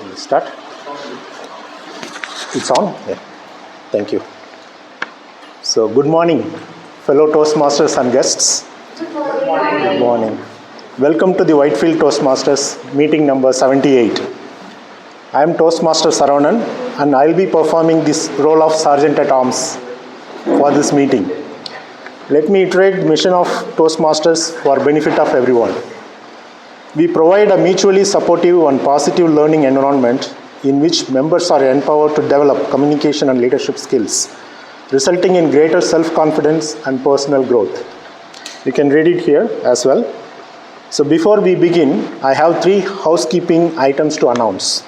We'll start. It's on? Yeah. Thank you. So, good morning, fellow Toastmasters and guests. Good morning. Welcome to the Whitefield Toastmasters meeting number 78. I am Toastmaster Saravanan and I'll be performing this role of Sergeant at Arms for this meeting. Let me iterate the mission of Toastmasters for benefit of everyone. We provide a mutually supportive and positive learning environment in which members are empowered to develop communication and leadership skills, resulting in greater self-confidence and personal growth. You can read it here as well. So before we begin, I have 3 housekeeping items to announce.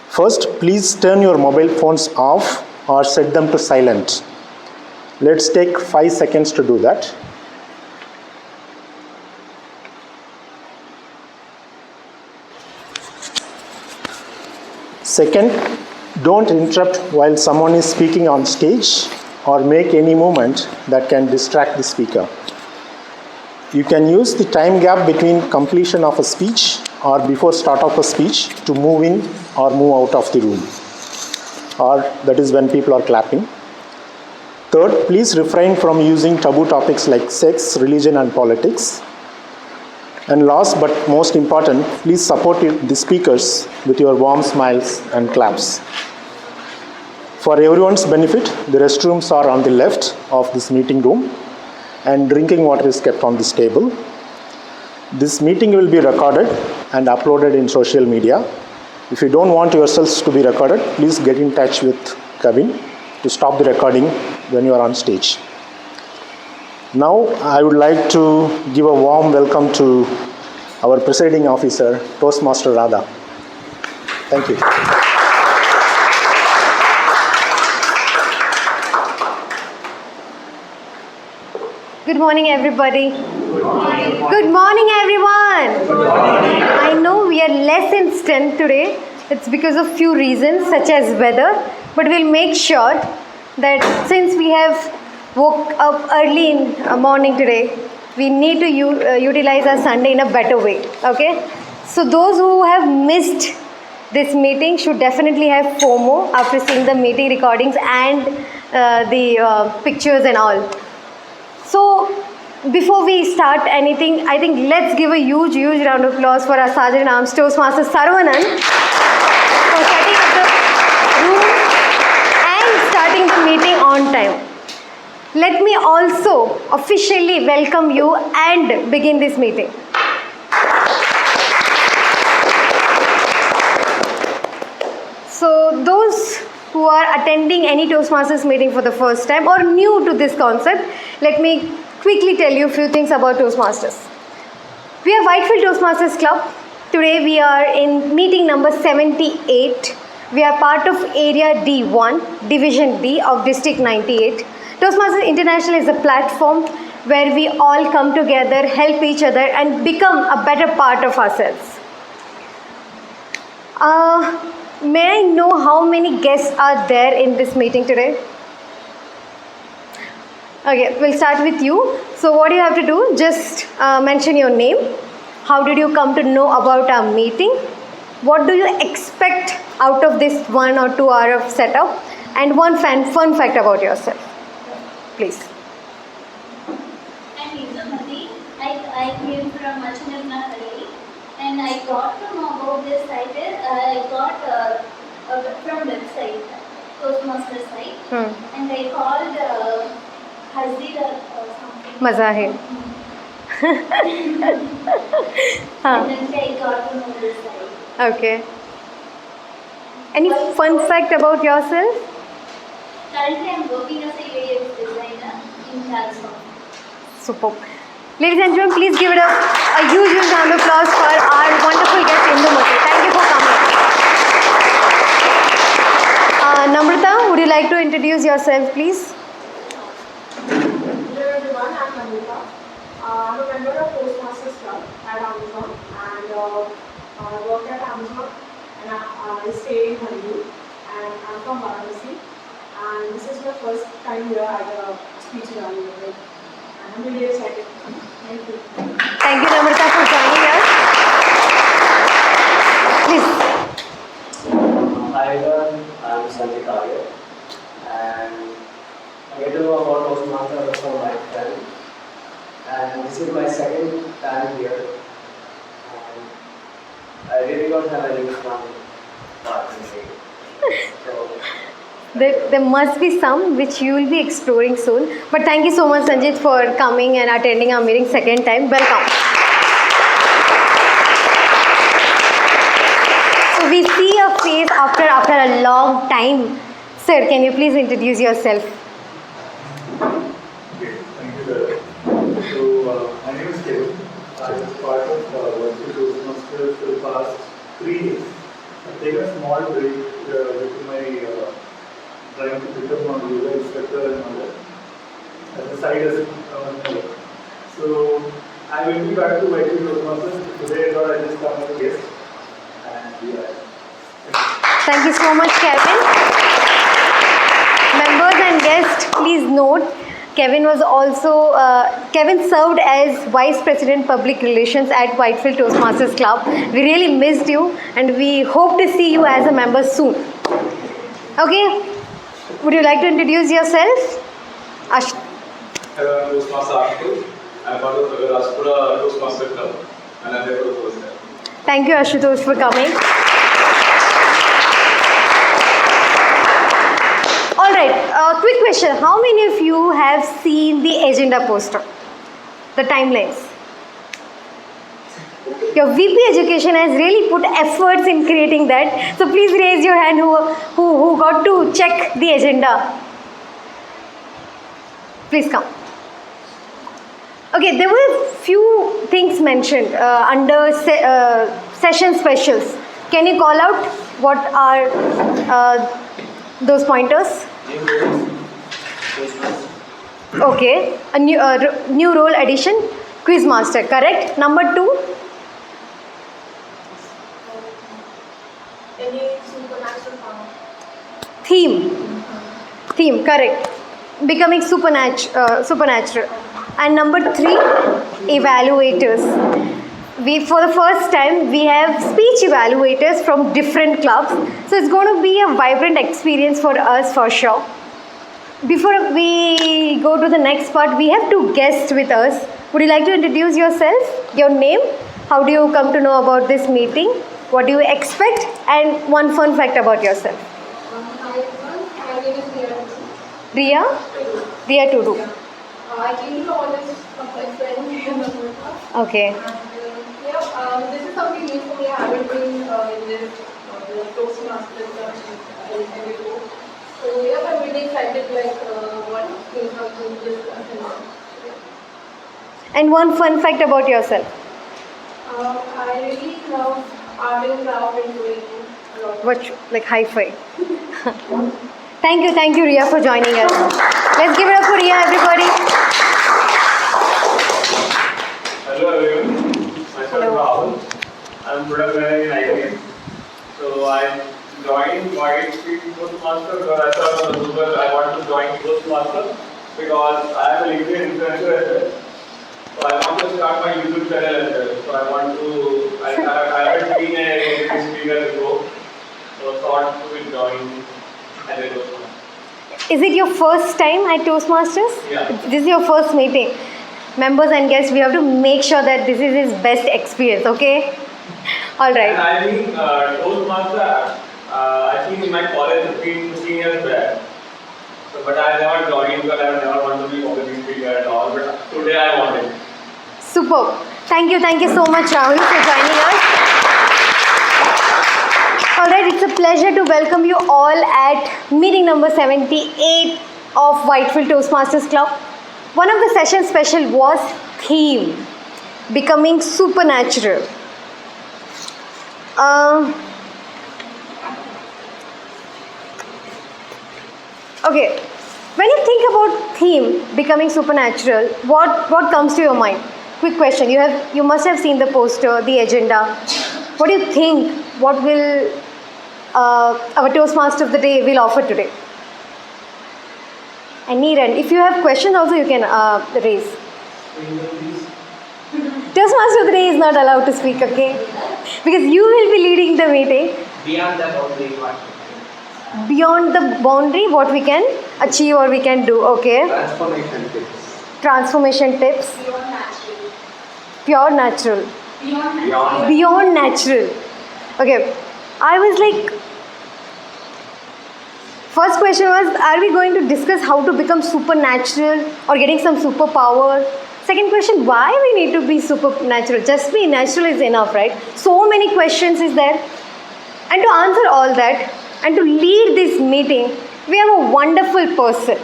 First, please turn your mobile phones off or set them to silent. Let's take 5 seconds to do that. Second, don't interrupt while someone is speaking on stage or make any movement that can distract the speaker. You can use the time gap between completion of a speech or before start of a speech to move in or move out of the room, or that is when people are clapping. Third, please refrain from using taboo topics like sex, religion, and politics. And last but most important, please support the speakers with your warm smiles and claps. For everyone's benefit, the restrooms are on the left of this meeting room and drinking water is kept on this table. This meeting will be recorded and uploaded in social media. If you don't want yourselves to be recorded, please get in touch with Kevin to stop the recording when you are on stage. Now, I would like to give a warm welcome to our presiding officer, Toastmaster Radha. Thank you. Good morning, everybody. Good morning. Good morning, everyone. Good morning. I know we are less in strength today. It's because of few reasons, such as weather, but we'll make sure that since we have woke up early in the morning today, we need to utilize our Sunday in a better way, okay? So those who have missed this meeting should definitely have FOMO after seeing the meeting recordings and the pictures and all. So before we start anything, I think let's give a huge round of applause for our Sergeant at Arms, Toastmaster Saravanan, for setting up the room and starting the meeting on time. Let me also officially welcome you and begin this meeting. So those who are attending any Toastmasters meeting for the first time or new to this concept, let me quickly tell you a few things about Toastmasters. We are Whitefield Toastmasters Club. Today we are in meeting number 78. We are part of Area D1, Division D of District 98. Toastmasters International is a platform where we all come together, help each other, and become a better part of ourselves. May I know how many guests are there in this meeting today? Okay, we'll start with you. So what you have to do, just mention your name. How did you come to know about our meeting? What do you expect out of this 1 or 2 hour of setup? And one fun fact about yourself. Please. I'm Indumati. I came from Machinapalli and I got to know about this site. I got from website, Toastmaster site, and I called Hazir or something. Mazahir. And then I got to know this site. Okay. Any fun fact about yourself? Currently, I'm working as a UX designer in Calzone. Superb. Ladies and gentlemen, please give it a huge round of applause for our wonderful guest, Indumati. Thank you for coming. Namrata, would you like to introduce yourself, please? Hello everyone, I'm Namrata. I'm a member of Toastmasters Club at Amazon and I work at Amazon and I stay in Honeymoon and I'm from Varanasi. And this is my first time here at a speech rally, and I'm really excited. Thank you. Thank you, Namrata, for joining us. Please. Sanjit Arya, and I get to know about Toastmasters from my friend. And this is my second time here. And I really don't have any fun participating. So, There must be some which you will be exploring soon. But thank you so much, Sanjit, for coming and attending our meeting second time. Welcome. So we see your face after a long time. Sir, can you please introduce yourself? Okay, thank you, Dara. So, my name is Kevin. I was part of Virtual Toastmasters for the past 3 years. I've taken a small break due to my trying to become a yoga instructor and all that. As a side hustle. So, I will be back to Virtual Toastmasters. Today, I thought I'd just come as a guest. And yeah. Thank you so much, Kevin. Members and guests, please note, Kevin served as Vice President Public Relations at Whitefield Toastmasters Club. We really missed you and we hope to see you as a member soon. Okay, would you like to introduce yourself? Hello, I'm Toastmaster Ashutosh. I'm part of the Rajpura Toastmaster Club and I'm here for the first time. Thank you, Ashutosh, for coming. Alright, quick question. How many of you have seen the agenda poster? The timelines? Your VP Education has really put efforts in creating that. So please raise your hand who got to check the agenda. Please come. Okay, there were few things mentioned under session specials. Can you call out what are those pointers? Okay, a new role addition, Quizmaster, correct? Number 2? Any supernatural power? Theme, correct. Becoming supernatural. And number 3, evaluators. For the first time, we have speech evaluators from different clubs. So it's going to be a vibrant experience for us for sure. Before we go to the next part, we have 2 guests with us. Would you like to introduce yourself, your name, how do you come to know about this meeting, what do you expect, and one fun fact about yourself. Hi everyone, my name is Riya. Riya Tudu. I came to all this from my friend in the Okay. this is something new for me. I haven't been in this Toastmasters before. So I'm really excited what things are going to discuss. And one fun fact about yourself. I really love art and craft and doing a lot. What, like hi-fi? Thank you, Riya, for joining us. Let's give it up for Riya, everybody. Hello everyone, myself Rahul. I'm product manager in IBM. So I joined Whitefield Toastmasters because I thought I want to join Toastmasters because I am a LinkedIn influencer as well. So I want to start my YouTube channel as well. So I haven't been a public speaker before. So I thought to join as a Toastmaster. Is it your first time at Toastmasters? Yeah. This is your first meeting. Members and guests, we have to make sure that this is his best experience, okay? All right. And I think Toastmaster, I think in my college 15 years back. So, but I never joined because I never wanted to be public speaker at all. But today I want it. Superb. Thank you so much, Rahul, for joining us. All right, it's a pleasure to welcome you all at meeting number 78 of Whitefield Toastmasters Club. One of the session special was theme, becoming supernatural. Okay, when you think about theme, becoming supernatural, what comes to your mind? Quick question. You must have seen the poster, the agenda. What do you think? What will our Toastmaster of the day will offer today? And Neeran, if you have questions also you can raise. Toastmaster of the day is not allowed to speak, okay? Because you will be leading the meeting. Beyond that, what do you want? beyond the boundary what we can achieve or we can do. Okay. Transformation tips. Transformation tips. Beyond natural. Pure natural. Beyond natural. Beyond. Beyond natural. Okay. I was like, first question was, are we going to discuss how to become supernatural or getting some superpower? Second question, why we need to be supernatural? Just be natural is enough, right? So many questions is there. And to answer all that and to lead this meeting, we have a wonderful person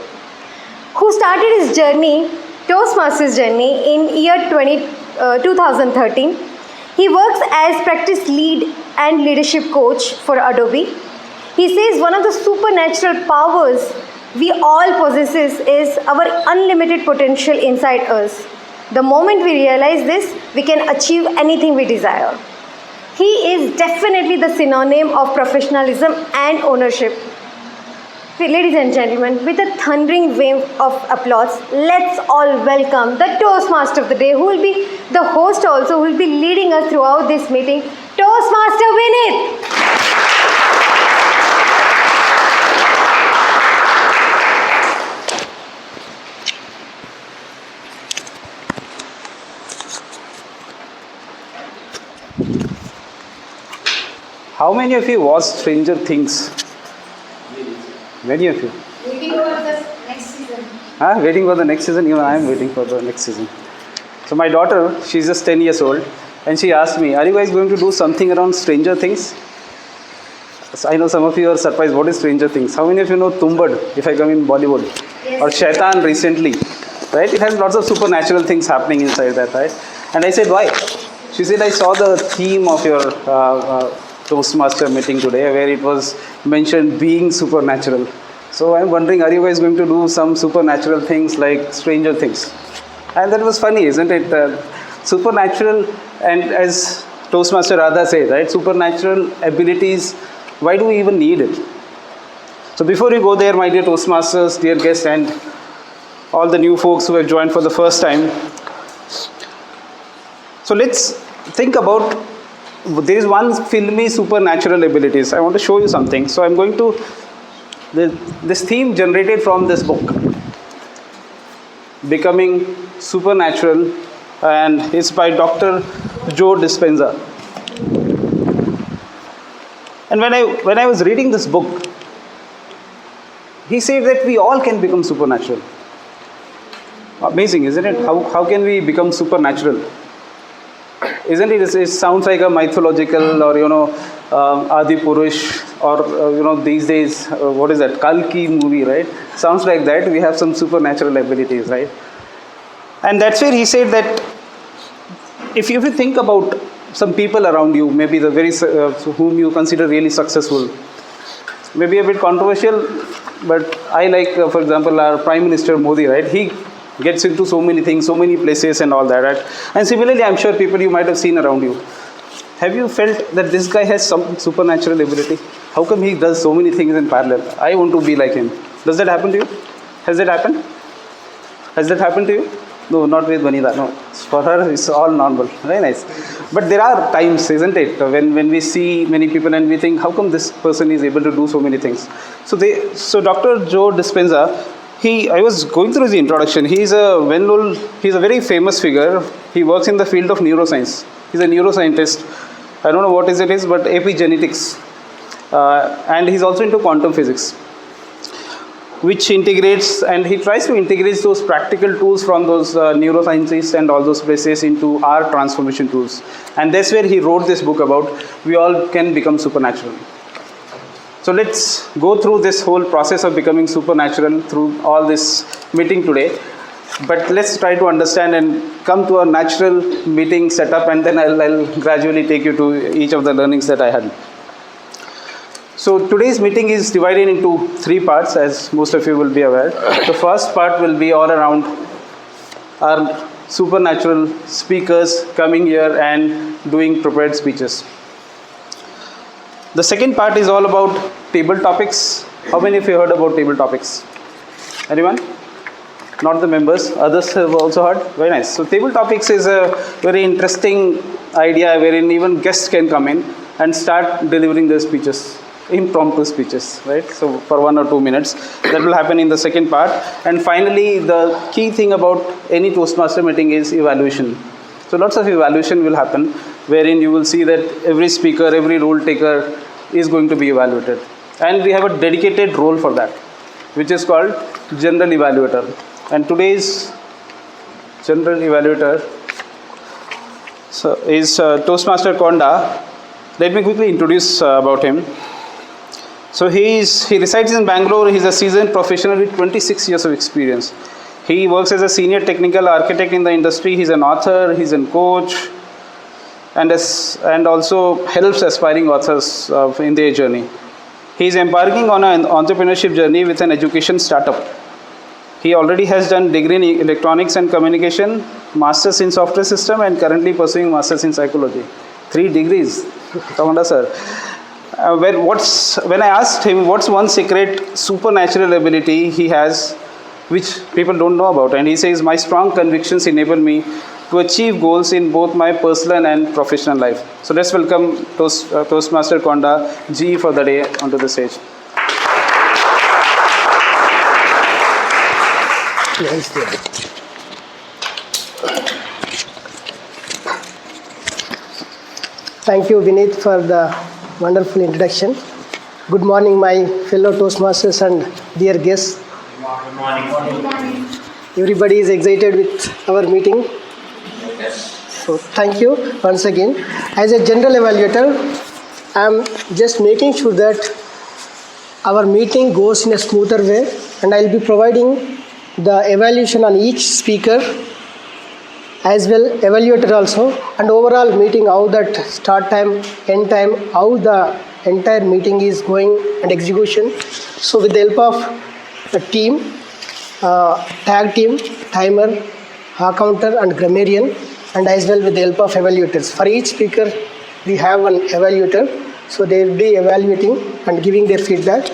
who started his journey, Toastmasters journey, in year 2013. He works as practice lead and leadership coach for Adobe. He says one of the supernatural powers we all possesses is our unlimited potential inside us. The moment we realize this, we can achieve anything we desire. He is definitely the synonym of professionalism and ownership. Ladies and gentlemen, with a thundering wave of applause, let's all welcome the Toastmaster of the day, who will be the host also, who will be leading us throughout this meeting, Toastmaster Vinith. How many of you watched Stranger Things? Many of you. Waiting for the next season. Waiting for the next season? Even I am waiting for the next season. So my daughter, she's just 10 years old, and she asked me, are you guys going to do something around Stranger Things? So I know some of you are surprised, what is Stranger Things? How many of you know Tumbad, if I come in Bollywood? Yes. Or Shaitan recently, right? It has lots of supernatural things happening inside that, right? And I said, why? She said, I saw the theme of your Toastmaster meeting today, where it was mentioned being supernatural. So I'm wondering, are you guys going to do some supernatural things like Stranger Things? And that was funny, isn't it? Supernatural, and as Toastmaster Radha said, right? Supernatural abilities, why do we even need it? So before you go there, my dear Toastmasters, dear guests, and all the new folks who have joined for the first time. So let's think about, there is one filmy supernatural abilities. I want to show you something. So I'm going to, this theme generated from this book, Becoming Supernatural, and it's by Dr. Joe Dispenza. And when I was reading this book, he said that we all can become supernatural. Amazing, isn't it? How can we become supernatural? Isn't it? It sounds like a mythological, or Adi Purush, or these days, what is that, Kalki movie, right? Sounds like that. We have some supernatural abilities, right? And that's where he said that if you think about some people around you, maybe the very whom you consider really successful, maybe a bit controversial, but I like, for example, our Prime Minister Modi, right? He gets into so many things, so many places and all that, right? And similarly, I'm sure people you might have seen around you. Have you felt that this guy has some supernatural ability? How come he does so many things in parallel? I want to be like him. Does that happen to you? Has that happened? Has that happened to you? No, not with Vanida. No, for her it's all normal. Very nice. But there are times, isn't it, when we see many people and we think, how come this person is able to do so many things? So Dr. Joe Dispenza, I was going through his introduction. He's a very famous figure. He works in the field of neuroscience. He's a neuroscientist. I don't know what it is, but epigenetics. And he's also into quantum physics, which integrates, and he tries to integrate those practical tools from those neuroscientists and all those places into our transformation tools. And that's where he wrote this book about we all can become supernatural. So let's go through this whole process of becoming supernatural through all this meeting today. But let's try to understand and come to a natural meeting setup, and then I'll gradually take you to each of the learnings that I had. So today's meeting is divided into 3 parts, as most of you will be aware. The first part will be all around our supernatural speakers coming here and doing prepared speeches. The second part is all about table topics. How many of you heard about table topics? Anyone? Not the members. Others have also heard? Very nice. So table topics is a very interesting idea wherein even guests can come in and start delivering their speeches. impromptu speeches, right? So for 1 or 2 minutes, that will happen in the second part. And finally, the key thing about any Toastmaster meeting is evaluation. So lots of evaluation will happen, wherein you will see that every speaker, every role taker is going to be evaluated. And we have a dedicated role for that, which is called General Evaluator. And today's General Evaluator is Toastmaster Konda. Let me quickly introduce about him. So he resides in Bangalore. He's a seasoned professional with 26 years of experience. He works as a senior technical architect in the industry. He's an author, he's a coach, and also helps aspiring authors in their journey. He is embarking on an entrepreneurship journey with an education startup. He already has done degree in electronics and communication, master's in software system, and currently pursuing master's in psychology. 3 degrees, Konda sir. When I asked him what's one secret supernatural ability he has, which people don't know about, and he says, my strong convictions enable me to achieve goals in both my personal and professional life. So let's welcome Toastmaster Konda Ji for the day onto the stage. Thank you, Vineet, for the wonderful introduction. Good morning, my fellow Toastmasters and dear guests. Good morning. Everybody is excited with our meeting. So thank you once again. As a general evaluator, I am just making sure that our meeting goes in a smoother way, and I will be providing the evaluation on each speaker, as well evaluator also, and overall meeting, how that start time, end time, how the entire meeting is going and execution. So with the help of the team, tag team, timer, counter and grammarian, and as well with the help of evaluators. For each speaker, we have an evaluator, so they will be evaluating and giving their feedback.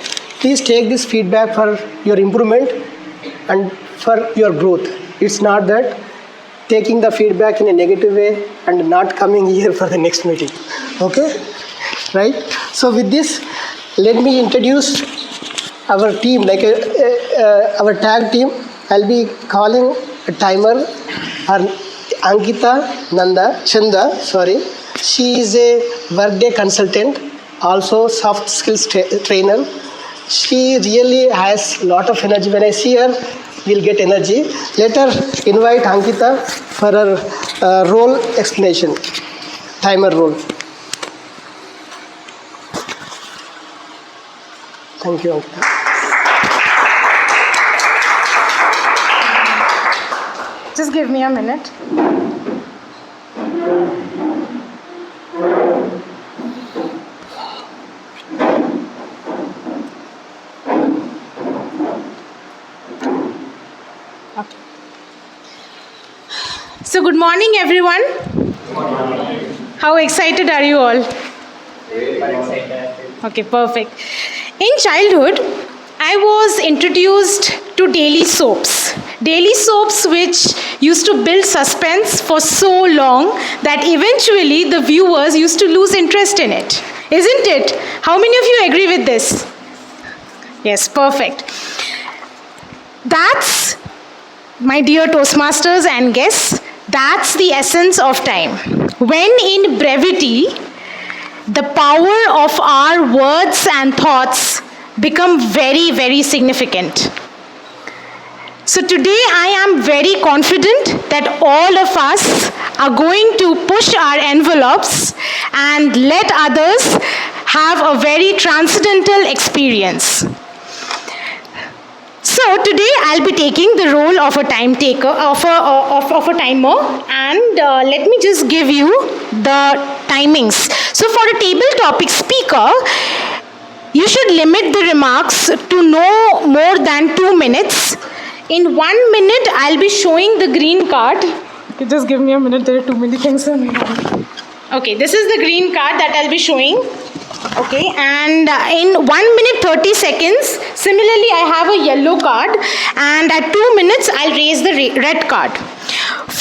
Please take this feedback for your improvement and for your growth. It's not that taking the feedback in a negative way and not coming here for the next meeting. Okay? Right? So with this, let me introduce our team, like our tag team. I'll be calling a timer, Ankita Chanda. She is a Workday consultant, also soft skills trainer. She really has a lot of energy. When I see her, we'll get energy. Let her invite Ankita for her role explanation, timer role. Thank you, Ankita. Just give me a minute. So good morning, everyone. How excited are you all? Okay, perfect. In childhood, I was introduced to daily soaps. Daily soaps which used to build suspense for so long that eventually the viewers used to lose interest in it. Isn't it? How many of you agree with this? Yes, perfect. That's, my dear Toastmasters and guests, that's the essence of time. When in brevity, the power of our words and thoughts become very, very significant. So today I am very confident that all of us are going to push our envelopes and let others have a very transcendental experience. So today I'll be taking the role of a time taker, of a timer, and let me just give you the timings. So for a table topic speaker, you should limit the remarks to no more than 2 minutes. In 1 minute, I'll be showing the green card. Okay, just give me a minute, there are too many things on my mind. Okay, this is the green card that I'll be showing. Okay, and in 1 minute 30 seconds, similarly I have a yellow card, and at 2 minutes I'll raise the red card.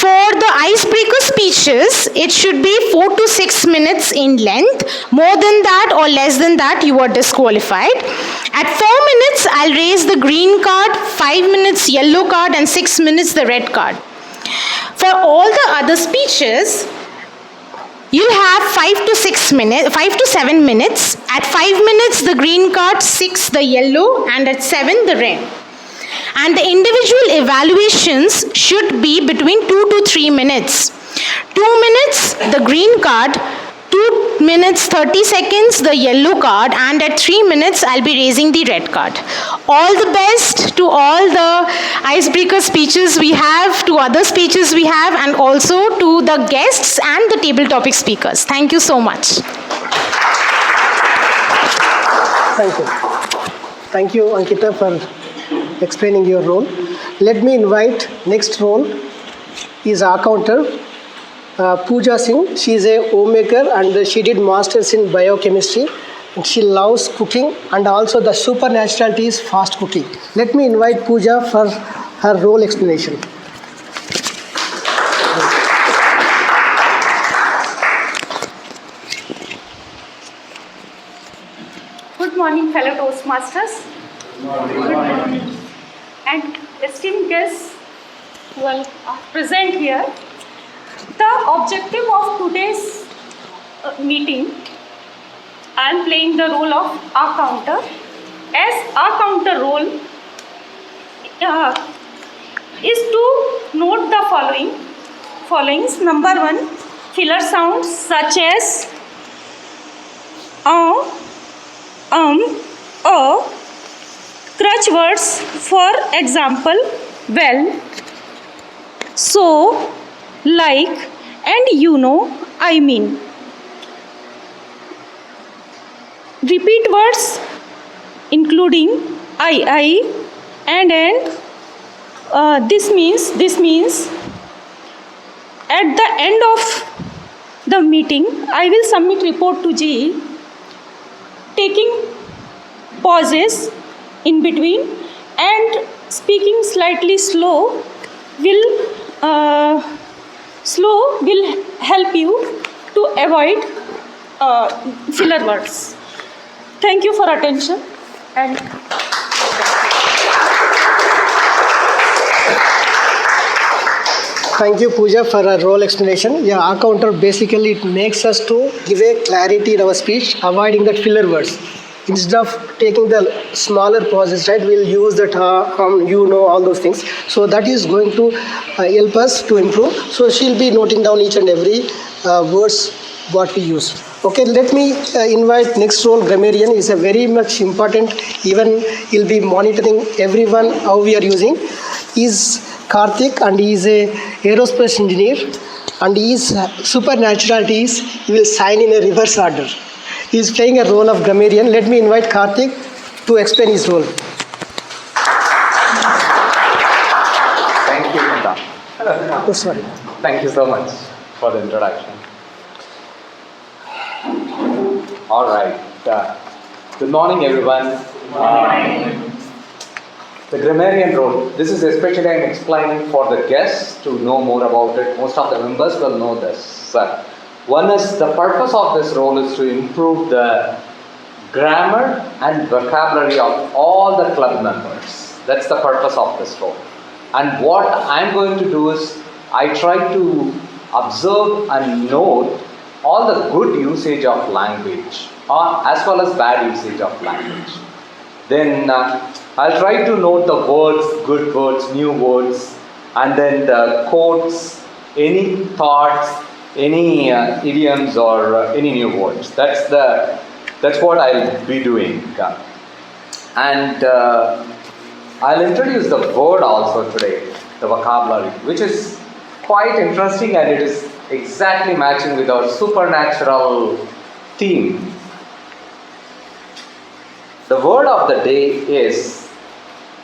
For the icebreaker speeches, it should be 4 to 6 minutes in length. More than that or less than that, you are disqualified. At 4 minutes, I'll raise the green card, 5 minutes yellow card, and 6 minutes the red card. For all the other speeches, you'll have 5 to 7 minutes. At 5 minutes, the green card, 6 the yellow, and at 7 the red. And the individual evaluations should be between 2 to 3 minutes. 2 minutes, the green card, 2 minutes 30 seconds, the yellow card, and at 3 minutes, I'll be raising the red card. All the best to all the icebreaker speeches we have, to other speeches we have, and also to the guests and the table topic speakers. Thank you so much. Thank you. Thank you, Ankita, for explaining your role. Let me invite next role is accountant. Pooja Singh. She is a homemaker and she did masters in biochemistry. And she loves cooking and also the supernaturality is fast cooking. Let me invite Pooja for her role explanation. Good morning, fellow Toastmasters. Good morning. And esteemed guests who are present here. The objective of today's meeting, I am playing the role of accountant. As accountant role is to note the followings. Number 1, filler sounds such as crutch words, for example, well, so, like, and you know, I mean. Repeat words including I and this means. At the end of the meeting, I will submit report to GE, taking pauses in between and speaking slightly slow will help you to avoid filler words. Thank you for attention. And thank you, Pooja, for a role explanation. Yeah, accountant basically it makes us to give a clarity in our speech, avoiding that filler words. Instead of taking the smaller pauses, right, we'll use that you know, all those things. So that is going to help us to improve. So she'll be noting down each and every words what we use. Okay, let me invite next role. Grammarian is a very much important. Even he'll be monitoring everyone how we are using. He's Karthik and he is a aerospace engineer and his supernaturality is he will sign in a reverse order. He is playing a role of grammarian. Let me invite Karthik to explain his role. Thank you, Mata. Oh, sorry. Thank you so much for the introduction. All right. Good morning, everyone. The grammarian role. This is especially I'm explaining for the guests to know more about it. Most of the members will know this. One is the purpose of this role is to improve the grammar and vocabulary of all the club members. That's the purpose of this role. And what I'm going to do is I try to observe and note all the good usage of language as well as bad usage of language. Then I'll try to note the words, good words, new words, and then the quotes, any thoughts, any idioms or any new words. That's what I'll be doing. And I'll introduce the word also today, the vocabulary, which is quite interesting and it is exactly matching with our supernatural theme. The word of the day is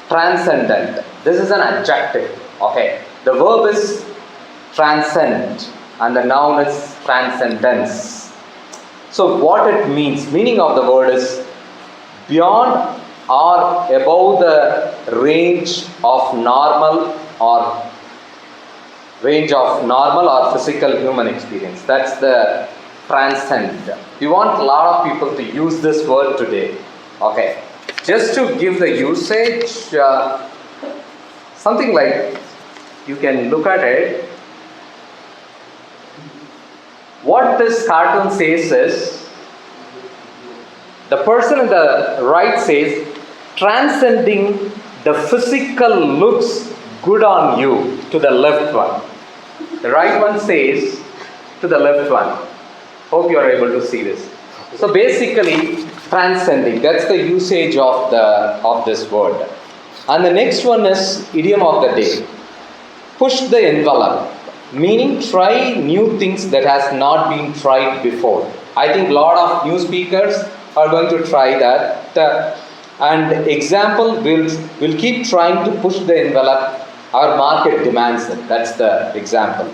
transcendent. This is an adjective. Okay. The verb is transcend and the noun is transcendence. So what it means, meaning of the word is beyond or above the range of normal or range of normal or physical human experience. That's the transcend. We want a lot of people to use this word today. Okay, just to give the usage, something like, you can look at it. What this cartoon says is, the person in the right says, transcending the physical looks good on you, to the left one. The right one says to the left one. Hope you are able to see this. So basically, transcending, that's the usage of this word. And the next one is idiom of the day. Push the envelope, meaning try new things that has not been tried before. I think a lot of new speakers are going to try that. And example, we'll keep trying to push the envelope. Our market demands it. That's the example.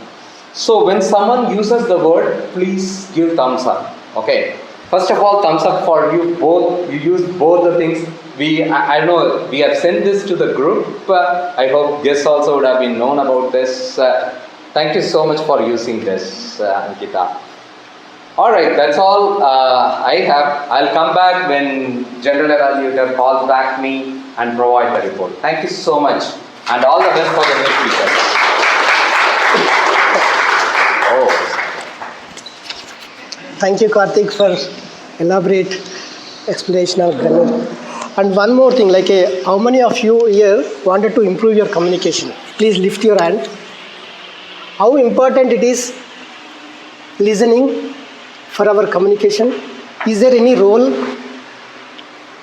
So when someone uses the word, please give thumbs up. Okay. First of all, thumbs up for you both. You use both the things. I know we have sent this to the group. I hope guests also would have been known about this. Thank you so much for using this, Ankita. Alright, that's all I have. I'll come back when General Evaluator calls back me and provide the report. Thank you so much, and all the best for the new speakers. Thank you, Karthik, for elaborate explanation of grammar. And one more thing, how many of you here wanted to improve your communication? Please lift your hand. How important it is listening for our communication? Is there any role,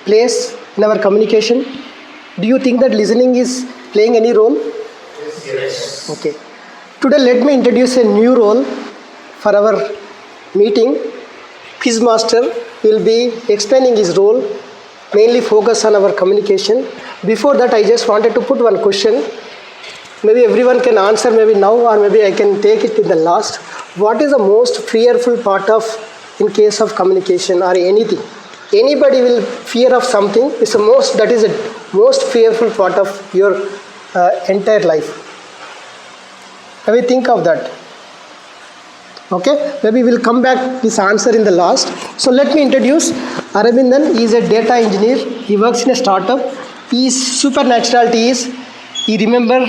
place in our communication? Do you think that listening is playing any role? Yes. Okay. Today let me introduce a new role for our meeting. Quizmaster will be explaining his role, mainly focus on our communication. Before that, I just wanted to put one question. Maybe everyone can answer maybe now, or maybe I can take it in the last. What is the most fearful part of, in case of communication or anything? Anybody will fear of something. It's the most fearful part of your entire life. Maybe think of that. Okay, maybe we'll come back this answer in the last. So let me introduce Arabindan. He is a data engineer. He works in a startup. His supernaturality is he remember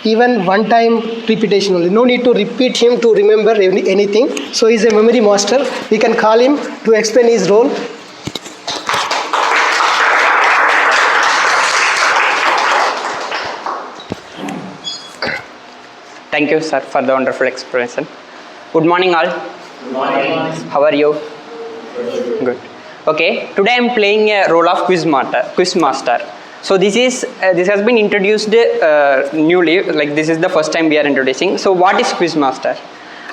even one time repetition only. No need to repeat him to remember anything. So he is a memory master. We can call him to explain his role. Thank you, sir, for the wonderful explanation. Good morning, all. Good morning. How are you? Good. Okay. Today I am playing a role of Quizmaster. So this has been introduced newly. Like this is the first time we are introducing. So what is Quizmaster?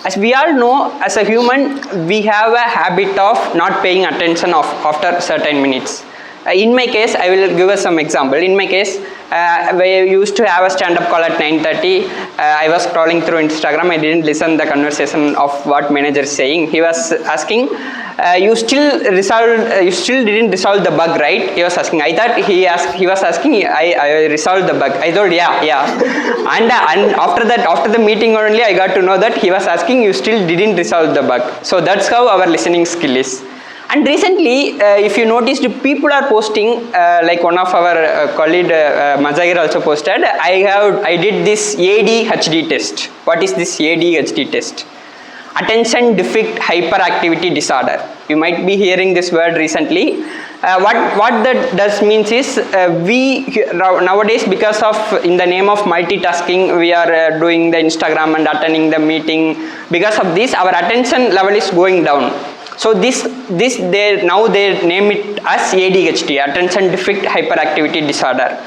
As we all know, as a human, we have a habit of not paying attention after certain minutes. In my case, I will give us some example. In my case, we used to have a stand-up call at 9:30. I was scrolling through Instagram. I didn't listen the conversation of what manager is saying. He was asking, you still didn't resolve the bug, right? He was asking. I thought he was asking, I resolved the bug. I told, yeah. And after the meeting only, I got to know that he was asking, you still didn't resolve the bug. So that's how our listening skill is. And recently, if you noticed, people are posting, like one of our colleague Mazahir also posted, I did this ADHD test. What is this ADHD test? Attention Deficit Hyperactivity Disorder. You might be hearing this word recently. What that does means is, we nowadays, because of in the name of multitasking, we are doing the Instagram and attending the meeting. Because of this, our attention level is going down. So now they name it as ADHD, Attention Deficit Hyperactivity Disorder.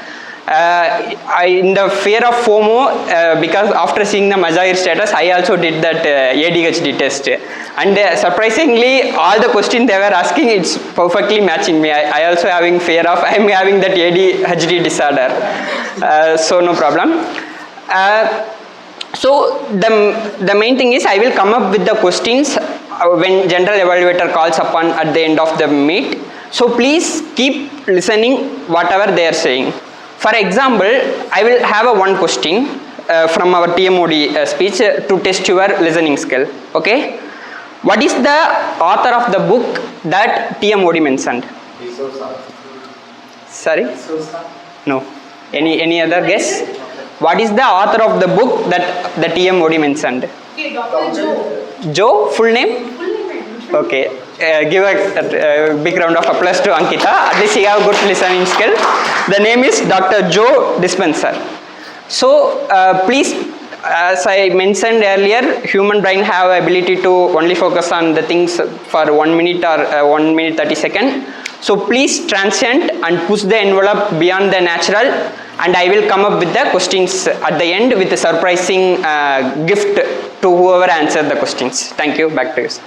In the fear of FOMO, because after seeing the Mazahir status, I also did that ADHD test. And surprisingly, all the questions they were asking, it's perfectly matching me. I also having fear of, I'm having that ADHD disorder. So no problem. So the main thing is, I will come up with the questions when general evaluator calls upon at the end of the meet. So please keep listening whatever they are saying. For example, I will have one question. from our TMOD speech to test your listening skill. Okay? What is the author of the book that TMOD mentioned? Sorry? No. Any other guess? What is the author of the book that the TMOD mentioned? Okay, Dr. Joe. Joe, full name? Okay. Give a big round of applause to Ankita. At least she have good listening skill. The name is Dr. Joe Dispenza. So please, as I mentioned earlier, human brain have ability to only focus on the things for 1 minute or 1 minute 30 seconds. So please transcend and push the envelope beyond the natural, and I will come up with the questions at the end with a surprising gift to whoever answered the questions. Thank you. Back to you, sir.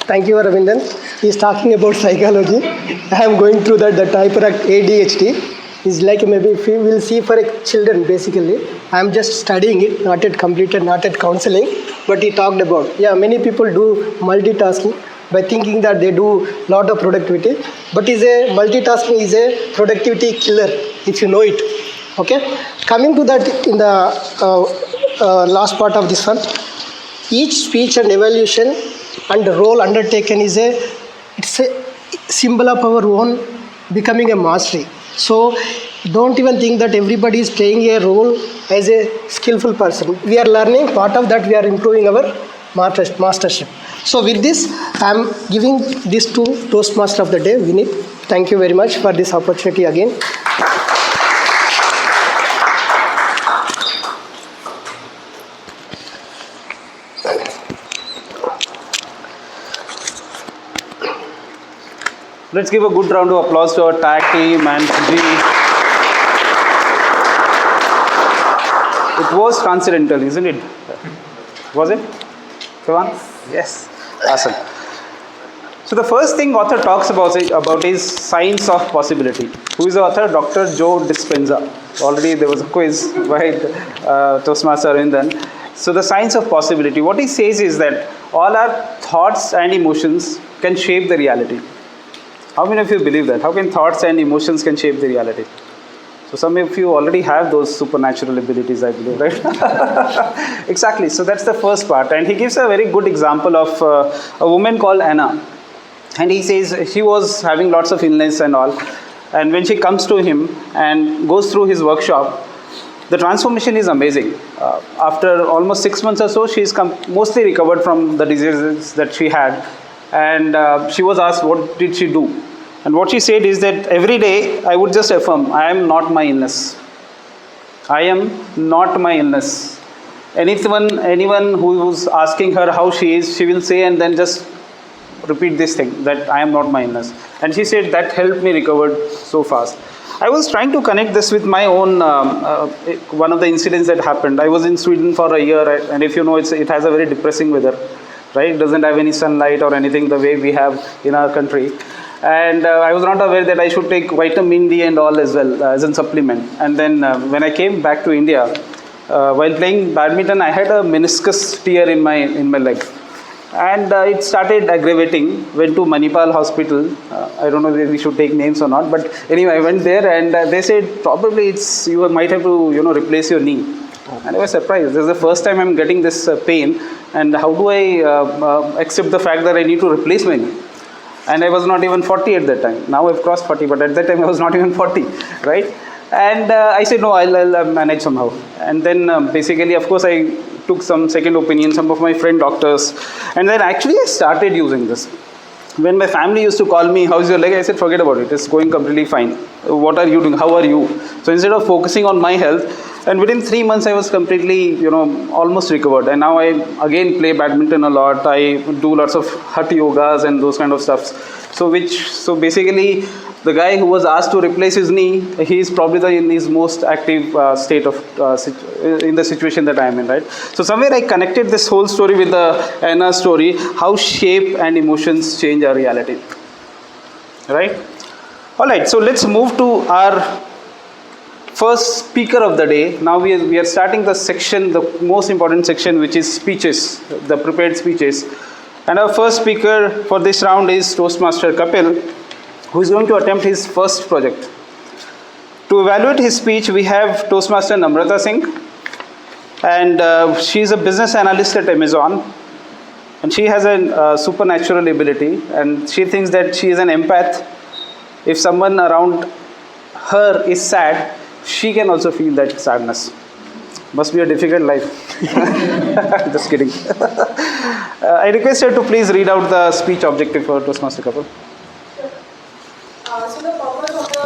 Thank you, Ravindan. He is talking about psychology. I am going through that. The hyperact ADHD is like maybe if we will see for children basically. I am just studying it, not yet completed, not yet counseling. But he talked about, many people do multitasking by thinking that they do lot of productivity. But multitasking is a productivity killer if you know it. Okay. Coming to that in the last part of this one, each speech and evaluation and the role undertaken it's a symbol of our own becoming a mastery. So don't even think that everybody is playing a role as a skillful person. We are learning, part of that we are improving our mastership. So with this, I am giving this to Toastmaster of the day, Vinit. Thank you very much for this opportunity again. Let's give a good round of applause to our tag team and G. It was transcendental, isn't it? Was it? Sivan? Yes. Awesome. So the first thing author talks about is science of possibility. Who is the author? Dr. Joe Dispenza. Already there was a quiz by Toastmaster Arindan. So the science of possibility. What he says is that all our thoughts and emotions can shape the reality. How many of you believe that? How can thoughts and emotions can shape the reality? So some of you already have those supernatural abilities, I believe, right? Exactly. So that's the first part. And he gives a very good example of a woman called Anna. And he says she was having lots of illness and all. And when she comes to him and goes through his workshop, the transformation is amazing. After almost 6 months or so, she is mostly recovered from the diseases that she had. And she was asked, what did she do? And what she said is that every day I would just affirm, I am not my illness. I am not my illness. Anyone who is asking her how she is, she will say and then just repeat this thing, that I am not my illness. And she said that helped me recover so fast. I was trying to connect this with my own, one of the incidents that happened. I was in Sweden for a year, and if you know, it has a very depressing weather. Right? It doesn't have any sunlight or anything the way we have in our country. And I was not aware that I should take vitamin D and all as well as a supplement. And then when I came back to India, while playing badminton, I had a meniscus tear in my leg. And it started aggravating. Went to Manipal Hospital. I don't know if we should take names or not. But anyway, I went there and they said, probably you might have to replace your knee. And I was surprised. This is the first time I'm getting this pain. And how do I accept the fact that I need to replace my knee? And I was not even 40 at that time. Now I've crossed 40, but at that time I was not even 40, right? And I said, no, I'll manage somehow. And then basically, of course, I took some second opinion, some of my friend doctors. And then actually I started using this. When my family used to call me, how's your leg? I said, forget about it. It's going completely fine. What are you doing? How are you? So instead of focusing on my health, and within 3 months, I was completely, almost recovered. And now I again play badminton a lot. I do lots of hot yogas and those kind of stuff. So basically, the guy who was asked to replace his knee, he is probably in his most active state of in the situation that I am in, right? So somewhere I connected this whole story with the Anna story, how shape and emotions change our reality, right? All right. So let's move to our first speaker of the day. Now we are starting the section, the most important section, which is speeches, the prepared speeches. And our first speaker for this round is Toastmaster Kapil, who is going to attempt his first project. To evaluate his speech, we have Toastmaster Namrata Singh, and she is a business analyst at Amazon, and she has a supernatural ability, and she thinks that she is an empath. If someone around her is sad, she can also feel that sadness. Must be a difficult life. Just kidding. I request her to please read out the speech objective for Toastmaster Kapil. So the purpose of the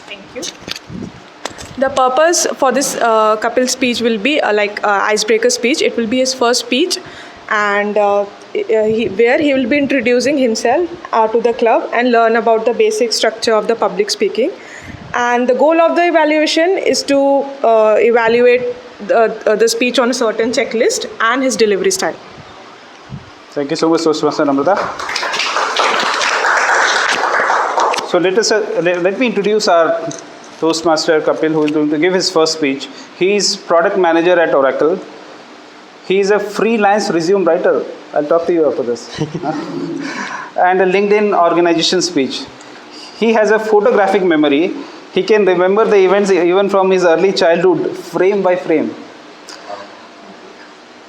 thank you. The purpose for this Kapil speech will be icebreaker speech. It will be his first speech, and where he will be introducing himself to the club and learn about the basic structure of the public speaking. And the goal of the evaluation is to evaluate the speech on a certain checklist and his delivery style. Thank you so much, Toastmaster Namrata. So let me introduce our Toastmaster Kapil, who is going to give his first speech. He is product manager at Oracle. He is a freelance resume writer. I'll talk to you after this. And a LinkedIn organization speech. He has a photographic memory. He can remember the events even from his early childhood, frame by frame.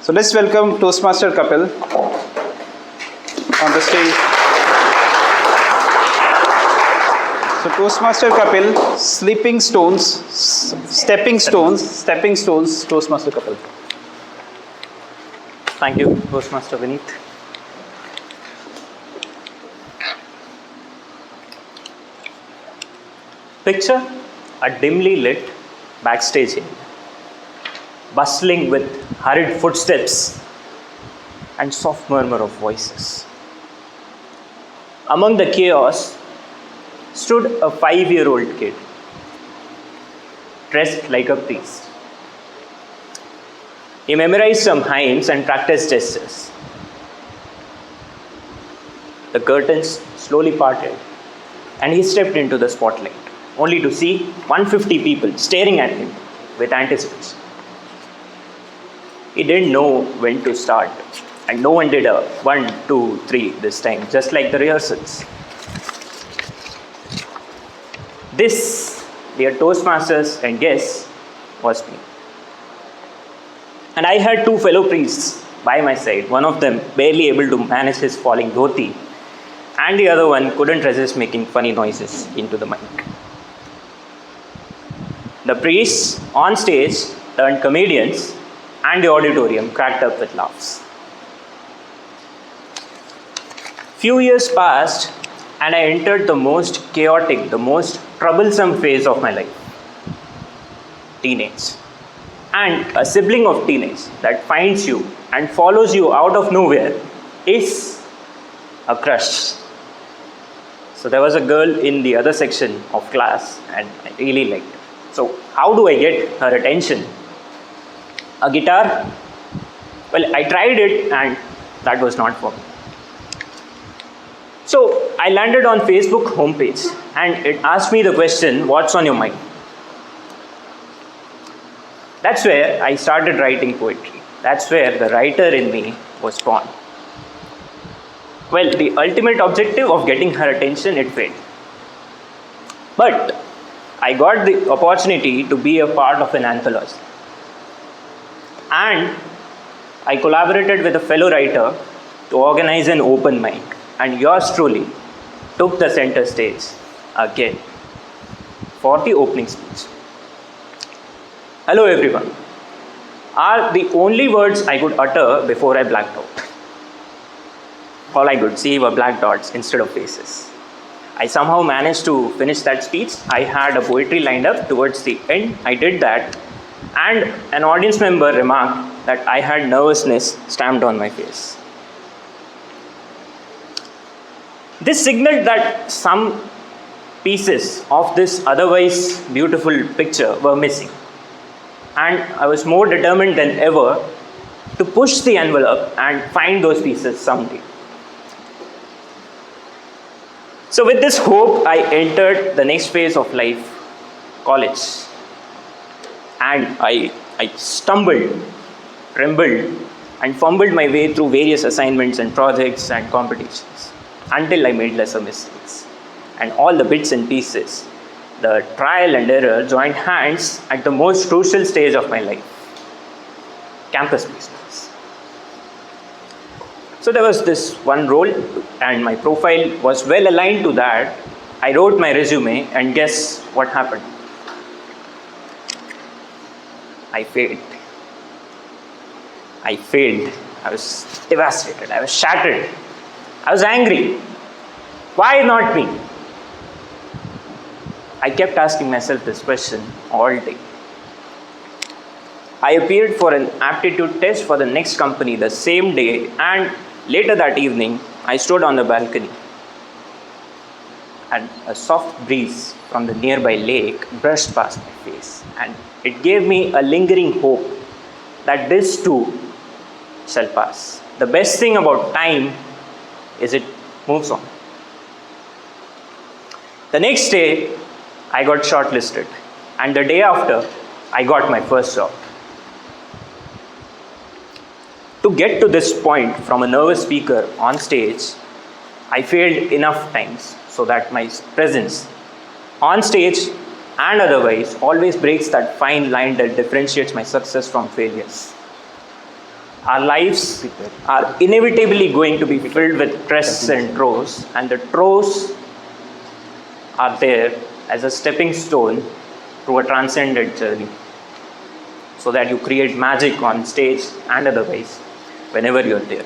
So let's welcome Toastmaster Kapil on the stage. So Toastmaster Kapil, stepping stones, Toastmaster Kapil. Thank you, Toastmaster Vineet. Picture a dimly lit backstage area, bustling with hurried footsteps and soft murmur of voices. Among the chaos stood a 5-year-old kid, dressed like a priest. He memorized some hymns and practiced gestures. The curtains slowly parted, and he stepped into the spotlight, only to see 150 people staring at him with anticipation. He didn't know when to start, and no one did a 1, 2, 3 this time, just like the rehearsals. This, dear Toastmasters and guests, was me. And I had 2 fellow priests by my side, one of them barely able to manage his falling dhoti, and the other one couldn't resist making funny noises into the mic. The priests on stage turned comedians, and the auditorium cracked up with laughs. Few years passed, and I entered the most chaotic, the most troublesome phase of my life. Teenage. And a sibling of teenage that finds you and follows you out of nowhere is a crush. So there was a girl in the other section of class, and I really liked her. So how do I get her attention? A guitar? Well, I tried it, and that was not for me. So I landed on Facebook homepage, and it asked me the question, what's on your mind? That's where I started writing poetry. That's where the writer in me was born. Well, the ultimate objective of getting her attention, it failed. But I got the opportunity to be a part of an anthology. And I collaborated with a fellow writer to organize an open mic. And yours truly took the center stage again for the opening speech. Hello everyone, are the only words I could utter before I blacked out. All I could see were black dots instead of faces. I somehow managed to finish that speech. I had a poetry lined up towards the end. I did that, and an audience member remarked that I had nervousness stamped on my face. This signaled that some pieces of this otherwise beautiful picture were missing. And I was more determined than ever to push the envelope and find those pieces someday. So with this hope, I entered the next phase of life, college. And I stumbled, trembled, and fumbled my way through various assignments and projects and competitions. until I made lesser mistakes. And all the bits and pieces, the trial and error joined hands at the most crucial stage of my life, campus placements. So there was this one role and my profile was well aligned to that. I wrote my resume and guess what happened? I failed. I was devastated. I was shattered. I was angry. Why not me? I kept asking myself this question all day. I appeared for an aptitude test for the next company the same day, and later that evening, I stood on the balcony and a soft breeze from the nearby lake brushed past my face, and it gave me a lingering hope that this too shall pass. The best thing about time is it moves on. The next day, I got shortlisted, and the day after, I got my first job. To get to this point from a nervous speaker on stage, I failed enough times so that my presence on stage and otherwise always breaks that fine line that differentiates my success from failures. Our lives are inevitably going to be filled with twists and throws, and the throws are there as a stepping stone to a transcendent journey, so that you create magic on stage and otherwise whenever you're there.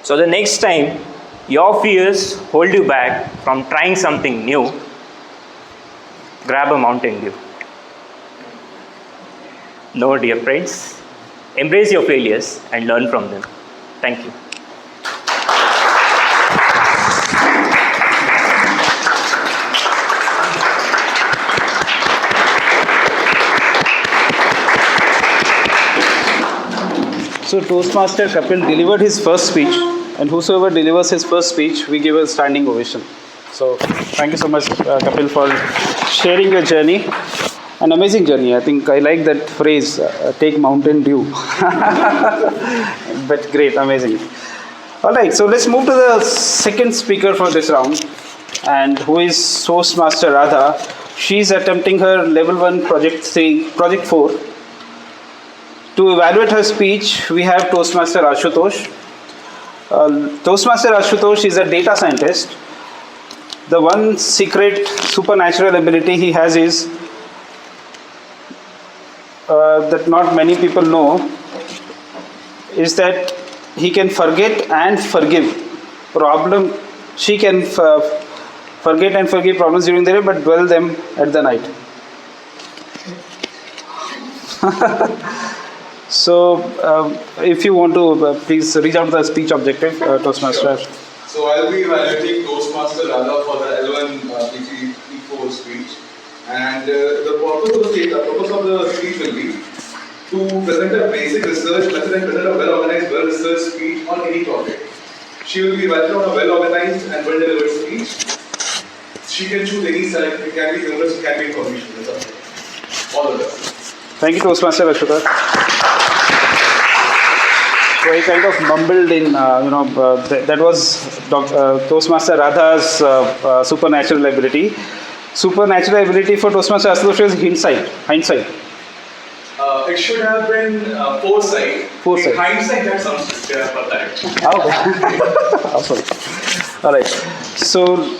So the next time your fears hold you back from trying something new, grab a Mountain Dew. No, dear friends, embrace your failures and learn from them. Thank you. So Toastmaster Kapil delivered his first speech, and whosoever delivers his first speech, we give a standing ovation. So thank you so much, Kapil, for sharing your journey. An amazing journey. I think I like that phrase, take Mountain Dew. But great, amazing. All right, so let's move to the second speaker for this round, and who is Toastmaster Radha. She's attempting her level 1 project 4. To evaluate her speech, we have Toastmaster Ashutosh. Toastmaster Ashutosh is a data scientist. The one secret supernatural ability he has is that not many people know, is that he can forget and forgive she can forget and forgive problems during the day, but dwell them at the night. So, if you want to, please reach out to the speech objective, Toastmaster. So, I'll be evaluating Toastmaster Radha for the L1 P4 speech. And the purpose of the speech will be to present a basic research method and present a well-organized, well-researched speech on any topic. She will be evaluated on a well-organized and well-delivered speech. She can choose any side. It can be humorous, it can be information. All of that. Thank you, Toastmaster Ashutosh. So I kind of mumbled in, that was Toastmaster Radha's supernatural ability. Supernatural ability for Toastmaster Ashutosh is hindsight. It should have been foresight. Foresight. In hindsight, that sounds pathetic. Okay. All right. So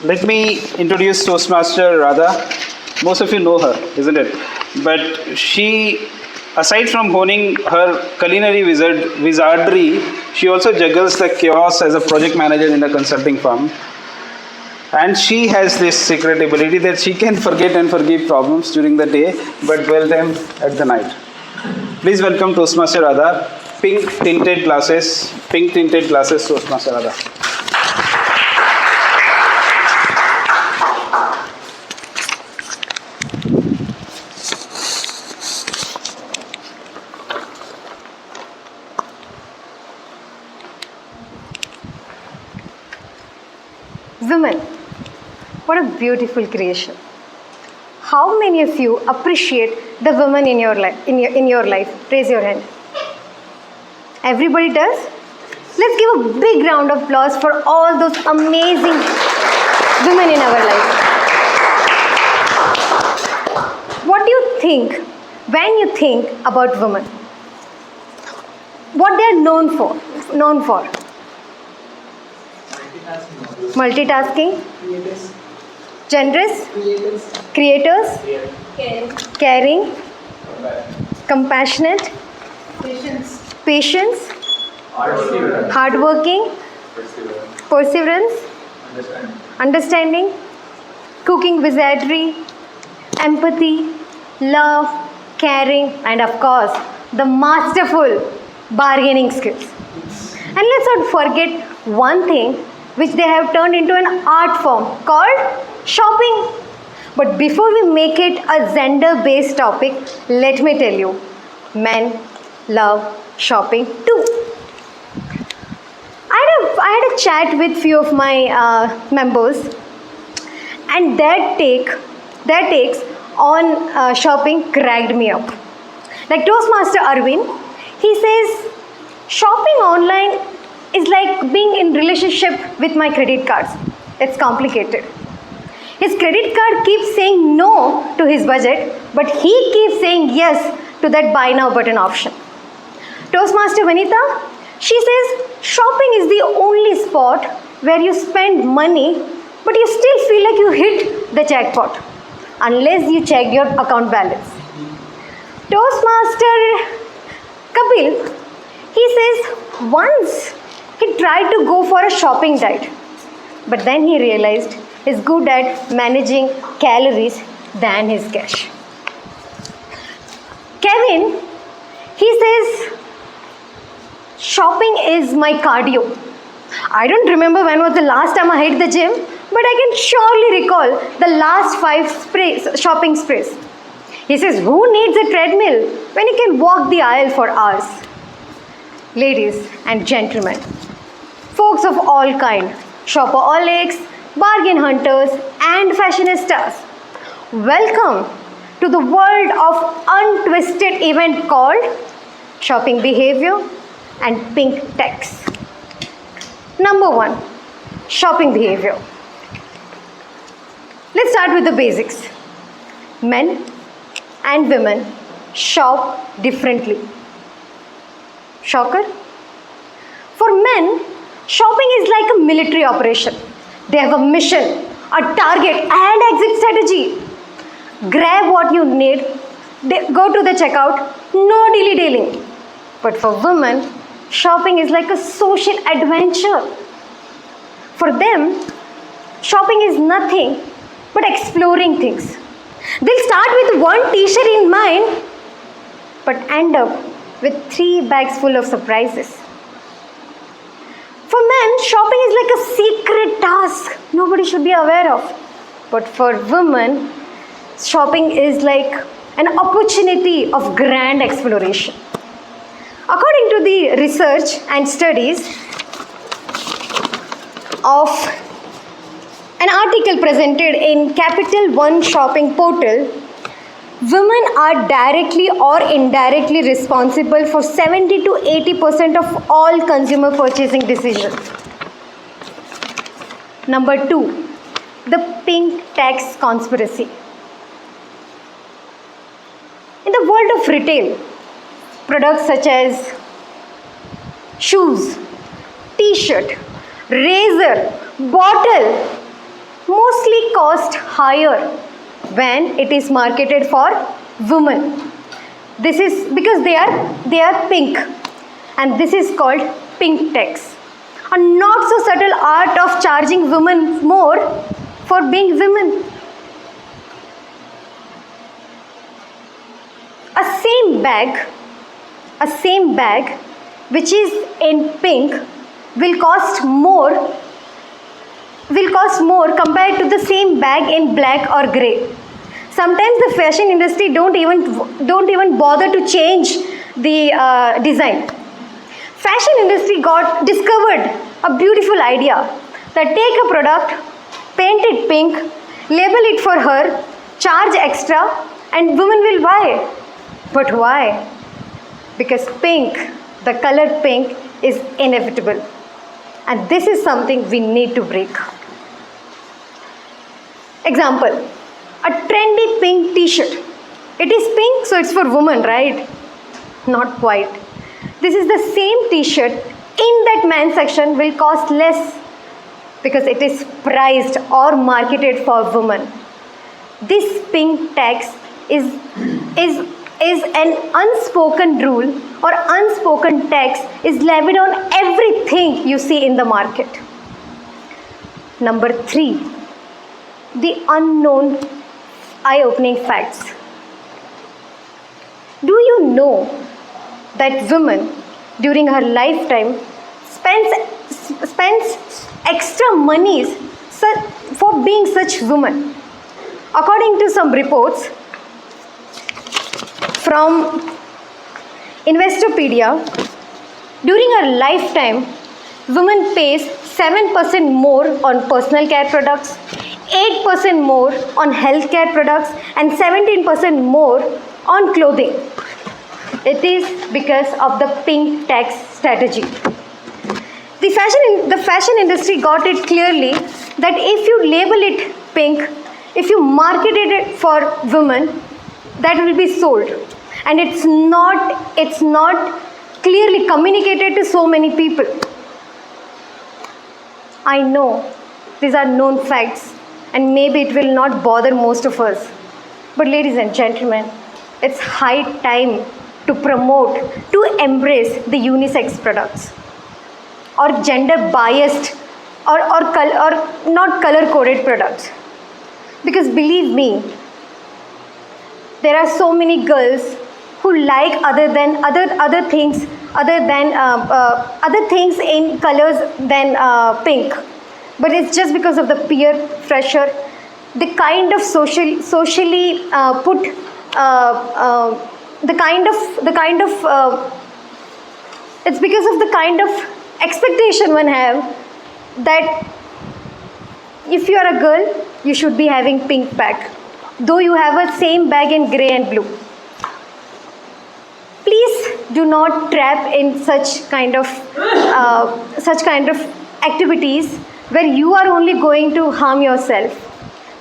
let me introduce Toastmaster Radha. Most of you know her, isn't it? But she, aside from honing her culinary wizardry, she also juggles the chaos as a project manager in a consulting firm. And she has this secret ability that she can forget and forgive problems during the day, but dwell them at the night. Please welcome Toastmaster Radha. Pink tinted glasses, Toastmaster Radha. Women, what a beautiful creation. How many of you appreciate the women in your life? In your life, raise your hand. Everybody does? Let's give a big round of applause for all those amazing women in our life. What do you think when you think about women? What they are known for? Multitasking, generous, creators, caring, compassionate, patience, hardworking, perseverance, understanding, cooking wizardry, empathy, love, caring, and of course, the masterful bargaining skills. And let's not forget one thing which they have turned into an art form called shopping. But before we make it a gender-based topic, let me tell you, men love shopping too. I had a chat with few of my members, and their takes on shopping cracked me up. Like Toastmaster Arvind, he says, shopping online is like being in relationship with my credit cards. It's complicated. His credit card keeps saying no to his budget, but he keeps saying yes to that buy now button option. Toastmaster Vanita, she says shopping is the only spot where you spend money, but you still feel like you hit the jackpot unless you check your account balance. Toastmaster Kapil, he says once he tried to go for a shopping diet, but then he realized he's good at managing calories than his cash. Kevin, he says shopping is my cardio. I don't remember when was the last time I hit the gym, but I can surely recall the last 5 shopping sprays. He says, who needs a treadmill when you can walk the aisle for hours? Ladies and gentlemen, folks of all kind, shopaholics, bargain hunters, and fashionistas, welcome to the world of untwisted event called shopping behavior and pink tax. Number 1, shopping behavior. Let's start with the basics. Men and women shop differently. Shocker? For men, shopping is like a military operation. They have a mission, a target, and exit strategy. Grab what you need, go to the checkout, no dilly-dallying. But for women, shopping is like a social adventure. For them, shopping is nothing but exploring things. They'll start with one t-shirt in mind, but end up with 3 bags full of surprises. For men, shopping is like a secret task nobody should be aware of. But for women, shopping is like an opportunity of grand exploration. According to the research and studies of an article presented in Capital One shopping portal, women are directly or indirectly responsible for 70 to 80% of all consumer purchasing decisions. Number 2, the pink tax conspiracy. In the world of retail, products such as shoes, t-shirt, razor, bottle mostly cost higher when it is marketed for women. This is because they are pink, and this is called pink tax. A not so subtle art of charging women more for being women. A same bag which is in pink will cost more compared to the same bag in black or grey. Sometimes the fashion industry don't even bother to change the design. Fashion industry discovered a beautiful idea that take a product, paint it pink, label it for her, charge extra, and women will buy. But why? Because pink, the color pink, is inevitable. And this is something we need to break. Example, a trendy pink t-shirt. It is pink, so it's for women, right? Not quite. This is the same t-shirt in that men's section will cost less because it is priced or marketed for women. This pink tax is an unspoken rule or unspoken tax is levied on everything you see in the market. Number 3, the unknown eye-opening facts. Do you know that women during her lifetime spends extra monies for being such women? According to some reports from Investopedia, during her lifetime, women pays 7% more on personal care products, 8% more on healthcare products, and 17% more on clothing. It is because of the pink tax strategy. The fashion industry got it clearly that if you label it pink, if you market it for women, that will be sold. And it's not clearly communicated to so many people. I know these are known facts and maybe it will not bother most of us. But ladies and gentlemen, it's high time to promote, to embrace the unisex products or gender biased or not color coded products. Because believe me, there are so many girls who like other things in colors than pink, but it's just because of the peer pressure, the kind of socially put it's because of the kind of expectation one have that if you are a girl, you should be having pink bag, though you have a same bag in grey and blue. Please do not trap in such kind of activities where you are only going to harm yourself.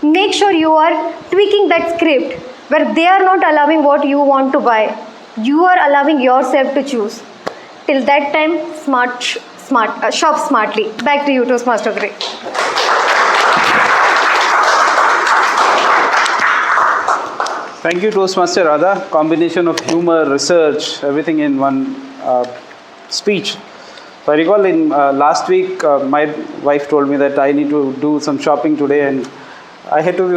Make sure you are tweaking that script where they are not allowing what you want to buy. You are allowing yourself to choose. Till that time, shop smartly. Back to you, Toastmaster Grey. Thank you, Toastmaster Radha. Combination of humor, research, everything in one speech. So I recall in last week, my wife told me that I need to do some shopping today, and I have to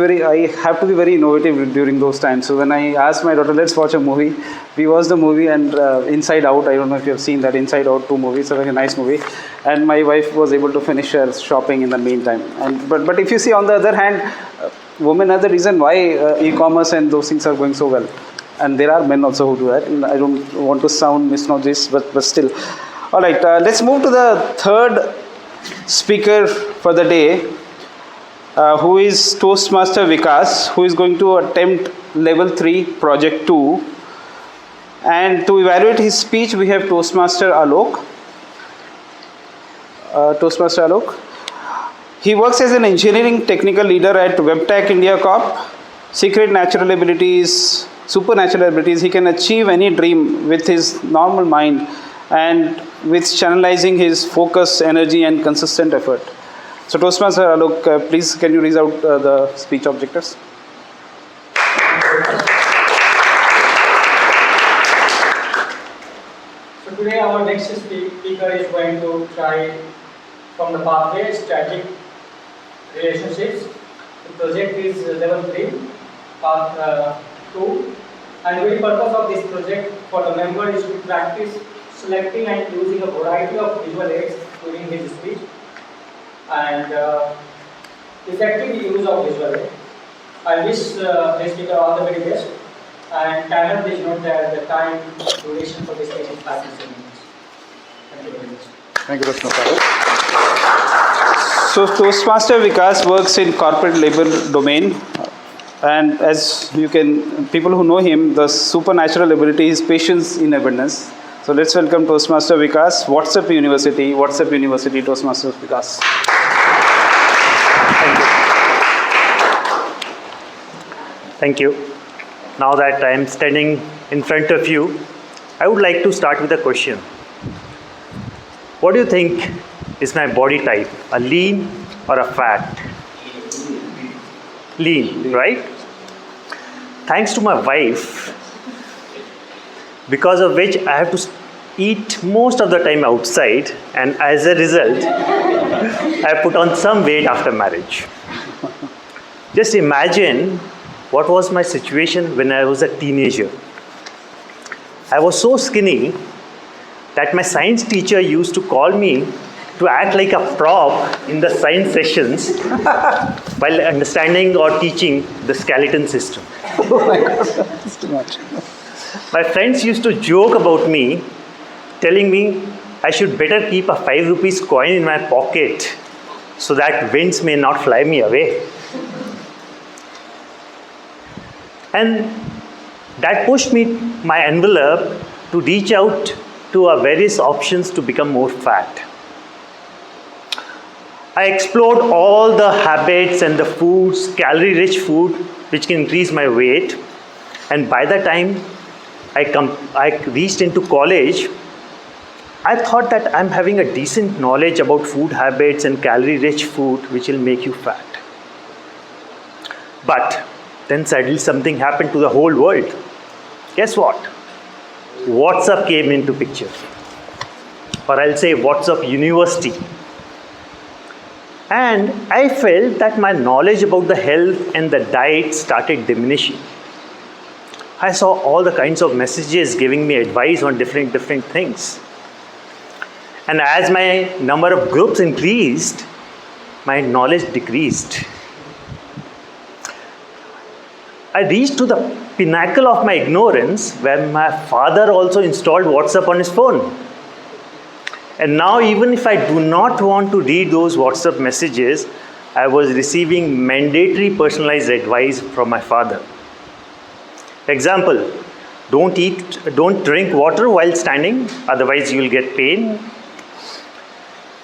be very innovative during those times. So when I asked my daughter, let's watch a movie, we watched the movie and Inside Out. I don't know if you have seen that Inside Out 2 movie. It's a very nice movie, and my wife was able to finish her shopping in the meantime. But if you see on the other hand, women are the reason why e-commerce and those things are going so well, and there are men also who do that. And I don't want to sound misogynist, but still. All right, let's move to the third speaker for the day, who is Toastmaster Vikas, who is going to attempt level 3 project 2. And to evaluate his speech, we have Toastmaster Alok. Toastmaster Alok. He works as an engineering technical leader at WebTech India Corp. Secret natural abilities, supernatural abilities. He can achieve any dream with his normal mind and with channelizing his focus, energy, and consistent effort. So, Toastmaster Alok, please can you read out the speech objectives? So today our next speaker is going to try from the pathway strategic relationships. The project is level 3, part 2, and the very purpose of this project for the member is to practice selecting and using a variety of visual aids during his speech and effective use of visual aids. I wish the speaker all the very best, and timer please note that the time duration for this speech is 5 minutes. Thank you very much. Thank you, Toastmaster. So, Toastmaster Vikas works in corporate labor domain, and as you can, people who know him, the supernatural ability is patience in abundance. So let's welcome Toastmaster Vikas, WhatsApp University, Toastmasters Vikas. Thank you. Now that I am standing in front of you, I would like to start with a question. What do you think is my body type? A lean or a fat? Lean, right? Thanks to my wife, because of which I have to eat most of the time outside, and as a result, I put on some weight after marriage. Just imagine what was my situation when I was a teenager. I was so skinny that my science teacher used to call me to act like a prop in the science sessions while understanding or teaching the skeleton system. Oh my God, that's too much. My friends used to joke about me, telling me I should better keep a 5 rupees coin in my pocket so that winds may not fly me away. And that pushed my envelope to reach out to various options to become more fat. I explored all the habits and the foods, calorie-rich food, which can increase my weight. And by the time I reached into college, I thought that I'm having a decent knowledge about food habits and calorie-rich food, which will make you fat. But then suddenly something happened to the whole world. Guess what? WhatsApp came into picture. Or I'll say WhatsApp University. And I felt that my knowledge about the health and the diet started diminishing. I saw all the kinds of messages giving me advice on different things. And as my number of groups increased, my knowledge decreased. I reached to the pinnacle of my ignorance where my father also installed WhatsApp on his phone. And now even if I do not want to read those WhatsApp messages, I was receiving mandatory personalized advice from my father. Example, don't drink water while standing, otherwise you will get pain.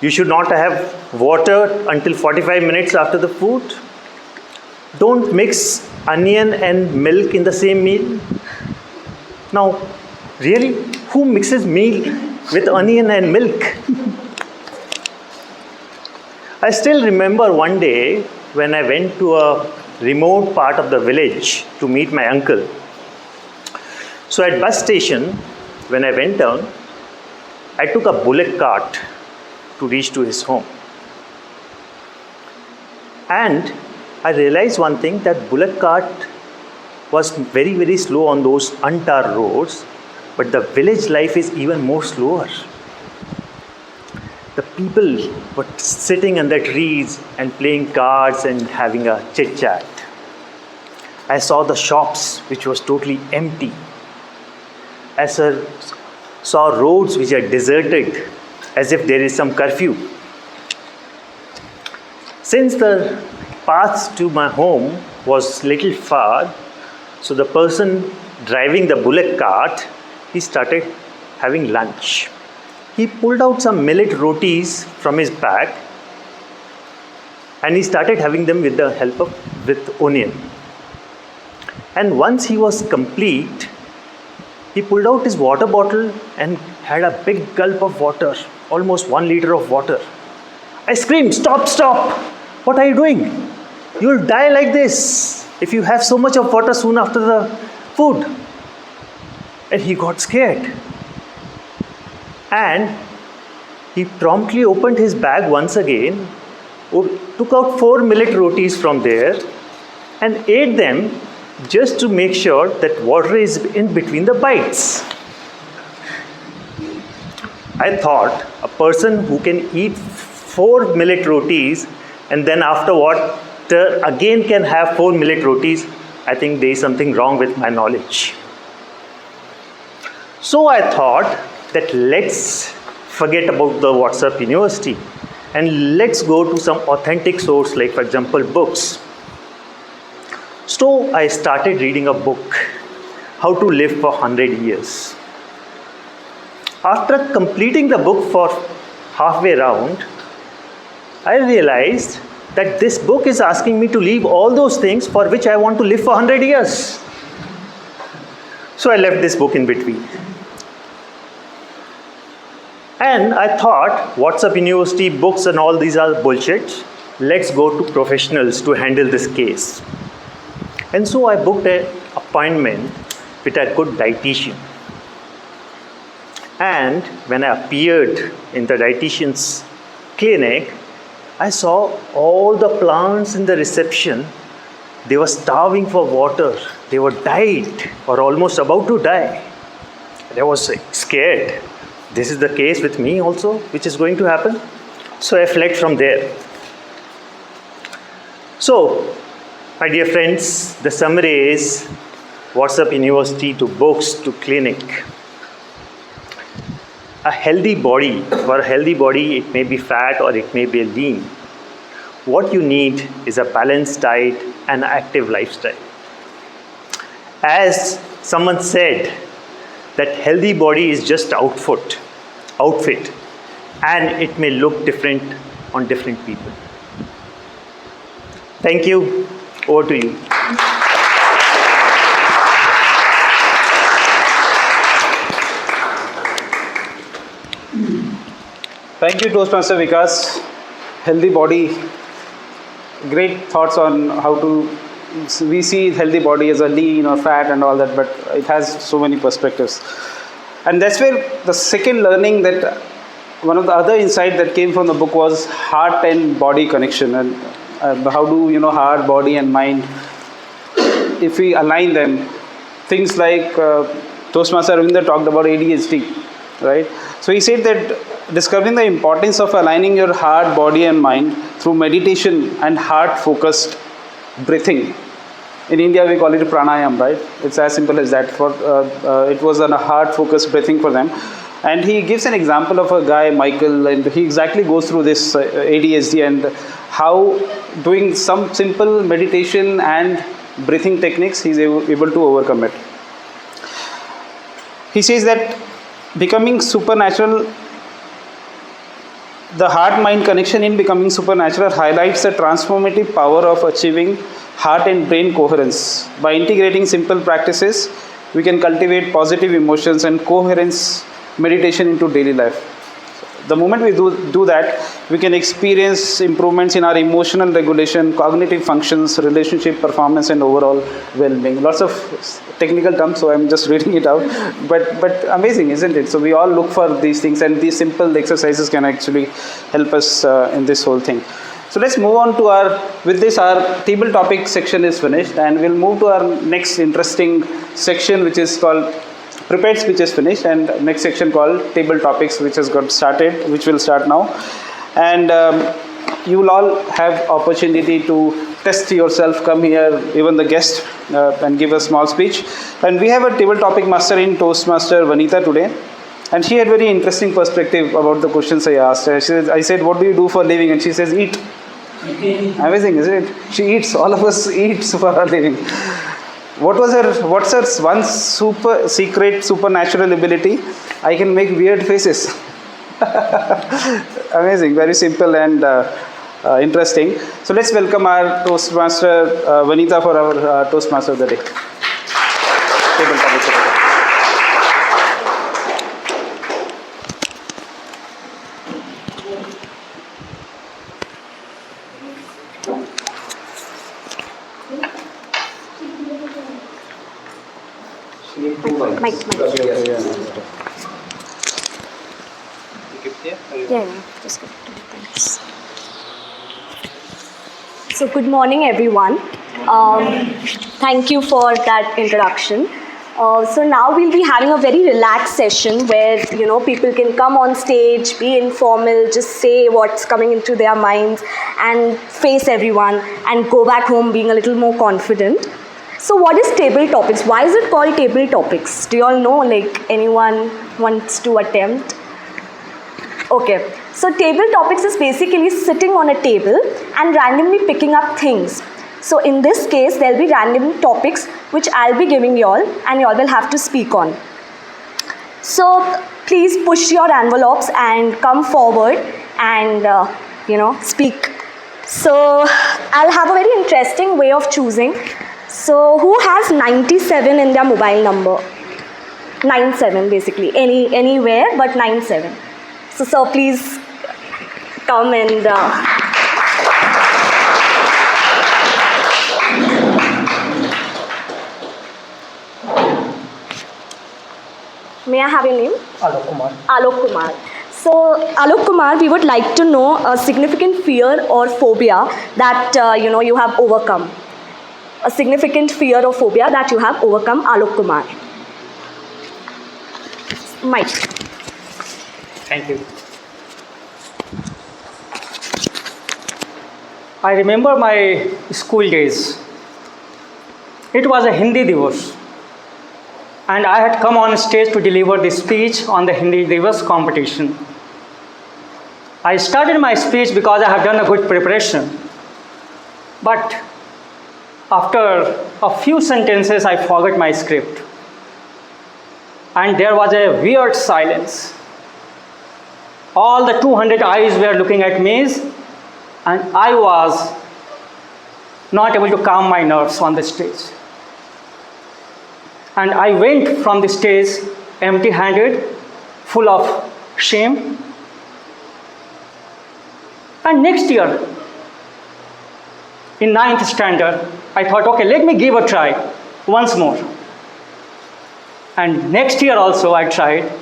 You should not have water until 45 minutes after the food. Don't mix onion and milk in the same meal. Now, really, who mixes meal with onion and milk? I still remember one day when I went to a remote part of the village to meet my uncle. So at bus station, when I went down, I took a bullock cart to reach to his home. And I realized one thing, that bullock cart was very, very slow on those untarred roads, but the village life is even more slower. The people were sitting under trees and playing cards and having a chit chat. I saw the shops which was totally empty. I saw roads which are deserted as if there is some curfew. Since the path to my home was little far, so the person driving the bullock cart, he started having lunch. He pulled out some millet rotis from his bag and he started having them with the help of onion. And once he was complete, he pulled out his water bottle and had a big gulp of water, almost 1 liter of water. I screamed, "Stop, stop! What are you doing? You'll die like this if you have so much of water soon after the food." And he got scared. And he promptly opened his bag once again, took out 4 millet rotis from there and ate them just to make sure that water is in between the bites. I thought a person who can eat 4 millet rotis and then afterward again can have 4 millet rotis, I think there is something wrong with my knowledge. So I thought that let's forget about the WhatsApp University and let's go to some authentic source, like for example books. So I started reading a book, How to Live for 100 Years. after completing the book for halfway round, I realized that this book is asking me to leave all those things for which I want to live for 100 years. So I left this book in between. And I thought, WhatsApp University, books and all these are bullshit. Let's go to professionals to handle this case. And so I booked an appointment with a good dietitian. And when I appeared in the dietitian's clinic, I saw all the plants in the reception. They were starving for water. They were died or almost about to die. And I was scared. This is the case with me also, which is going to happen. So I fled from there. So, my dear friends, the summary is WhatsApp University to books to clinic. A healthy body, for a healthy body, it may be fat or it may be lean. What you need is a balanced diet and active lifestyle. As someone said, that healthy body is just outfit, and it may look different on different people. Thank you. Over to you. Thank you, Toastmaster Vikas. Healthy body. Great thoughts on how to. We see healthy body as a lean or fat and all that, but it has so many perspectives. And that's where the second learning, that one of the other insight that came from the book was heart and body connection, and how do heart, body and mind, if we align them, things like Toastmaster Ravinder talked about ADHD, right? So he said that discovering the importance of aligning your heart, body and mind through meditation and heart focused breathing. In India, we call it pranayam, right? It's as simple as that. It was a heart-focused breathing for them. And he gives an example of a guy, Michael, and he exactly goes through this ADHD and how doing some simple meditation and breathing techniques, he's able to overcome it. He says that becoming supernatural, the heart-mind connection in becoming supernatural highlights the transformative power of achieving heart and brain coherence. By integrating simple practices, we can cultivate positive emotions and coherence meditation into daily life. The moment we do that, we can experience improvements in our emotional regulation, cognitive functions, relationship performance, and overall well-being. Lots of technical terms, so I'm just reading it out. But amazing, isn't it? So we all look for these things, and these simple exercises can actually help us in this whole thing. So let's move on to our table topic section is finished, and we'll move to our next interesting section, which is called prepared speech is finished, and next section called table topics, which has got started, which will start now. And you will all have opportunity to test yourself, come here, even the guest, and give a small speech. And we have a table topic master in Toastmaster Vanita today. And she had very interesting perspective about the questions I asked. I said, what do you do for a living? And she says, eat. Amazing, isn't it? She eats. All of us eat for our living. What's her one super secret supernatural ability? I can make weird faces. Amazing, very simple and interesting. So let's welcome our Toastmaster Vanita for our Toastmaster of the day. Table topic. Just go. Thanks. So good morning, everyone. Thank you for that introduction. So now we'll be having a very relaxed session where people can come on stage, be informal, just say what's coming into their minds, and face everyone, and go back home being a little more confident. So what is table topics? Why is it called table topics? Do you all know? Like, anyone wants to attempt? Okay. So table topics is basically sitting on a table and randomly picking up things. So in this case, there'll be random topics which I'll be giving y'all, and y'all will have to speak on. So please push your envelopes and come forward and speak. So I'll have a very interesting way of choosing. So who has 97 in their mobile number? 97 basically, anywhere but 97. So sir, please come and may I have your name? Alok Kumar. Alok Kumar. So Alok Kumar, we would like to know a significant fear or phobia that you have overcome. A significant fear or phobia that you have overcome, Alok Kumar. Mike. Thank you. I remember my school days. It was a Hindi Divas. And I had come on stage to deliver the speech on the Hindi Divas competition. I started my speech because I have done a good preparation. But after a few sentences, I forgot my script. And there was a weird silence. All the 200 eyes were looking at me, and I was not able to calm my nerves on the stage. And I went from the stage empty-handed, full of shame. And next year, in 9th standard, I thought, okay, let me give a try once more. And next year also I tried,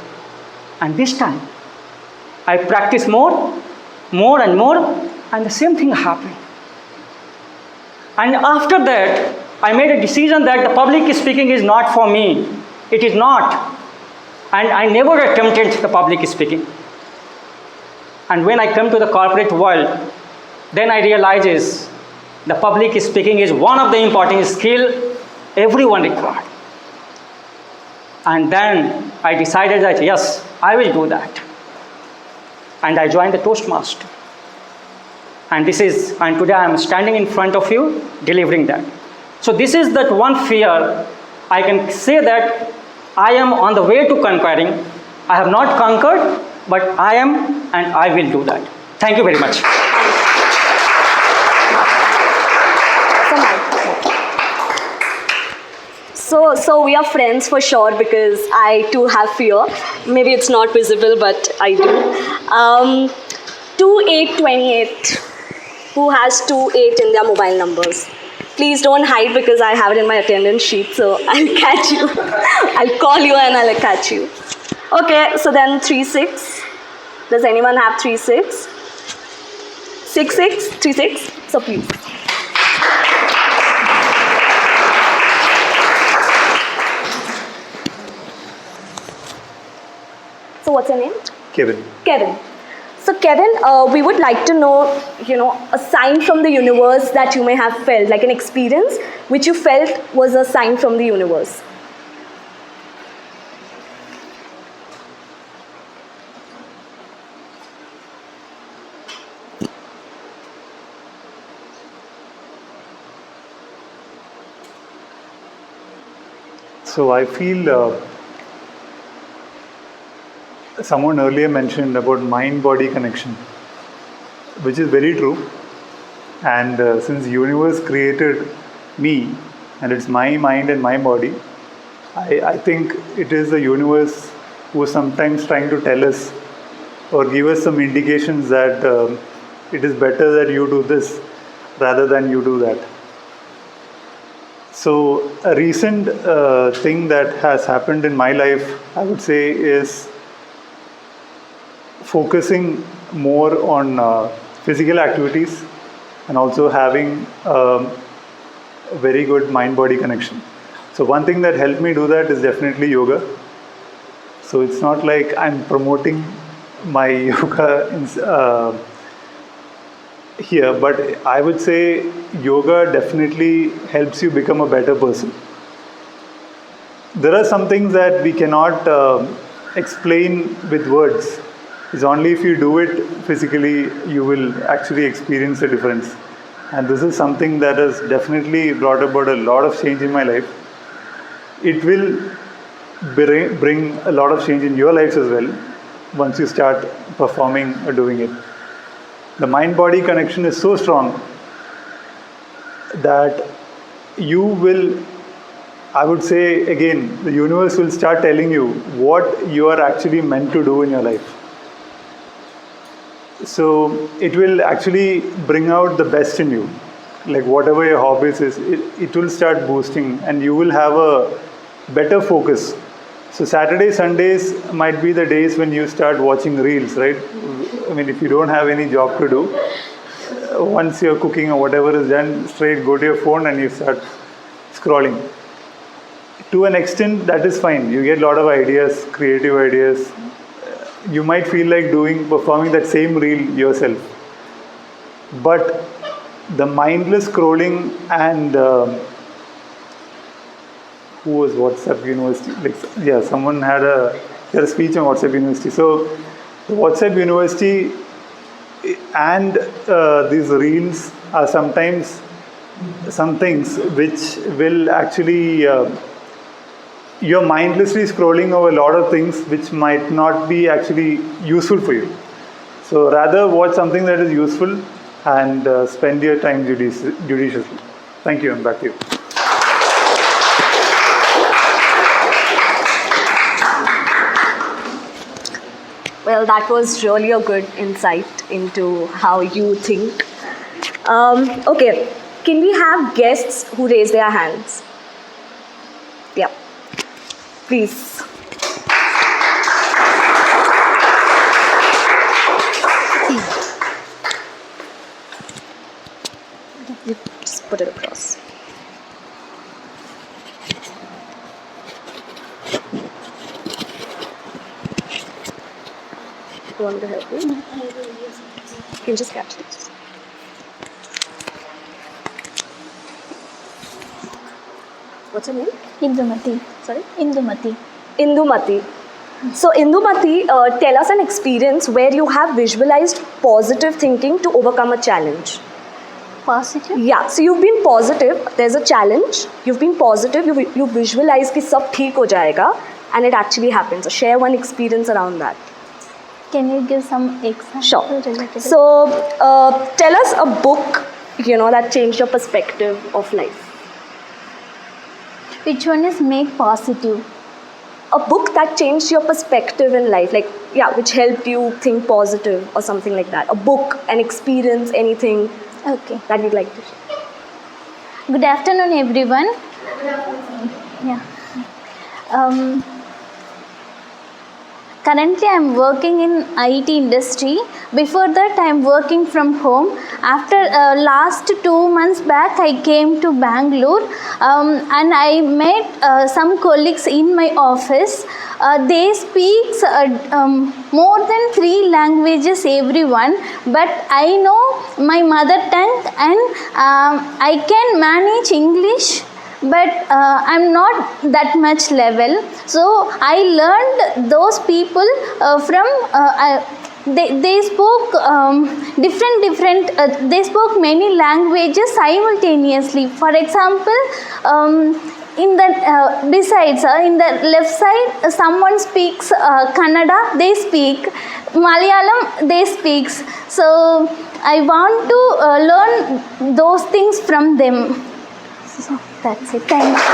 and this time I practiced more and more, and the same thing happened. And after that, I made a decision that the public speaking is not for me. It is not. And I never attempted the public speaking. And when I come to the corporate world, then I realize the public speaking is one of the important skills everyone requires. And then I decided that yes, I will do that. And I joined the Toastmaster. And today I am standing in front of you delivering that. So this is that one fear. I can say that I am on the way to conquering. I have not conquered, but I am, and I will do that. Thank you very much. So we are friends for sure, because I too have fear. Maybe it's not visible, but I do. 2828. Who has 28 in their mobile numbers? Please don't hide, because I have it in my attendance sheet, so I'll catch you. I'll call you and I'll catch you. Okay, so then 36. Does anyone have 36? 66? 36? So please. So what's your name? Kevin. Kevin. So Kevin, we would like to know, a sign from the universe that you may have felt, like an experience which you felt was a sign from the universe. So I feel someone earlier mentioned about mind-body connection, which is very true. And since universe created me, and it's my mind and my body, I think it is the universe who is sometimes trying to tell us or give us some indications that it is better that you do this rather than you do that. So a recent thing that has happened in my life, I would say, is focusing more on physical activities and also having a very good mind-body connection. So one thing that helped me do that is definitely yoga. So it's not like I'm promoting my yoga here, but I would say yoga definitely helps you become a better person. There are some things that we cannot explain with words. It's only if you do it physically you will actually experience a difference. And this is something that has definitely brought about a lot of change in my life. It will bring a lot of change in your lives as well once you start performing or doing it. The mind-body connection is so strong that you will, I would say again, the universe will start telling you what you are actually meant to do in your life. So it will actually bring out the best in you. Like whatever your hobbies is, it will start boosting and you will have a better focus. So Saturdays, Sundays might be the days when you start watching reels, right? I mean, if you don't have any job to do, once you're cooking or whatever is done, straight go to your phone and you start scrolling. To an extent, that is fine. You get a lot of ideas, creative ideas. You might feel like performing that same reel yourself. But the mindless scrolling and who was WhatsApp University? Someone had a speech on WhatsApp University. So the WhatsApp University and these reels are sometimes some things which will actually you're mindlessly scrolling over a lot of things which might not be actually useful for you. So rather watch something that is useful and spend your time judiciously. Thank you, and back to you. Well, that was really a good insight into how you think. Okay, can we have guests who raise their hands? Yeah, please. You just put it across. You want me to help you? You can just catch this. What's your name? Indumati. Sorry? Indumati. Indumati. So Indumati, tell us an experience where you have visualized positive thinking to overcome a challenge. Positive? Yeah, so you've been positive, there's a challenge, you've been positive, you visualize कि सब ठीक हो जाएगा, and it actually happens. So share one experience around that. Can you give some examples? Sure. Related? So tell us a book, that changed your perspective of life. Which one is Make Positive? A book that changed your perspective in life, which helped you think positive or something like that. A book, an experience, anything that you'd like to share. Good afternoon, everyone. Yeah. Currently, I'm working in IT industry. Before that, I'm working from home. After last 2 months back, I came to Bangalore and I met some colleagues in my office. They speak more than 3 languages, everyone. But I know my mother tongue and I can manage English. But I'm not that much level. So I learned those people from they spoke different they spoke many languages simultaneously. For example, in the besides in the left side someone speaks Kannada, they speak Malayalam, they speak. So I want to learn those things from them. So that's it. Thank you.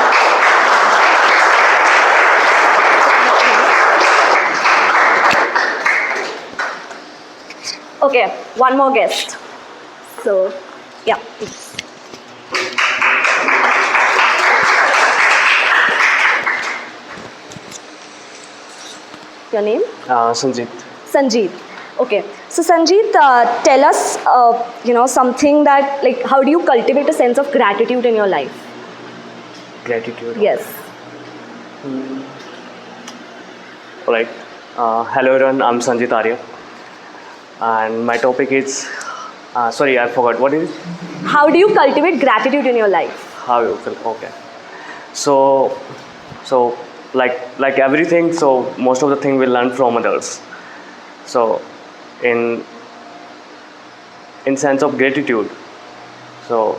Okay, one more guest. So, yeah, please. Your name? Sanjeet. Sanjeet. Okay. So Sanjeet, tell us, something that, how do you cultivate a sense of gratitude in your life? Gratitude? Yes. Alright. Hello everyone, I'm Sanjeet Arya. And my topic is, sorry, I forgot. What is it? How do you cultivate gratitude in your life? How you feel? Okay. So like everything, so most of the thing we learn from others. So in sense of gratitude, so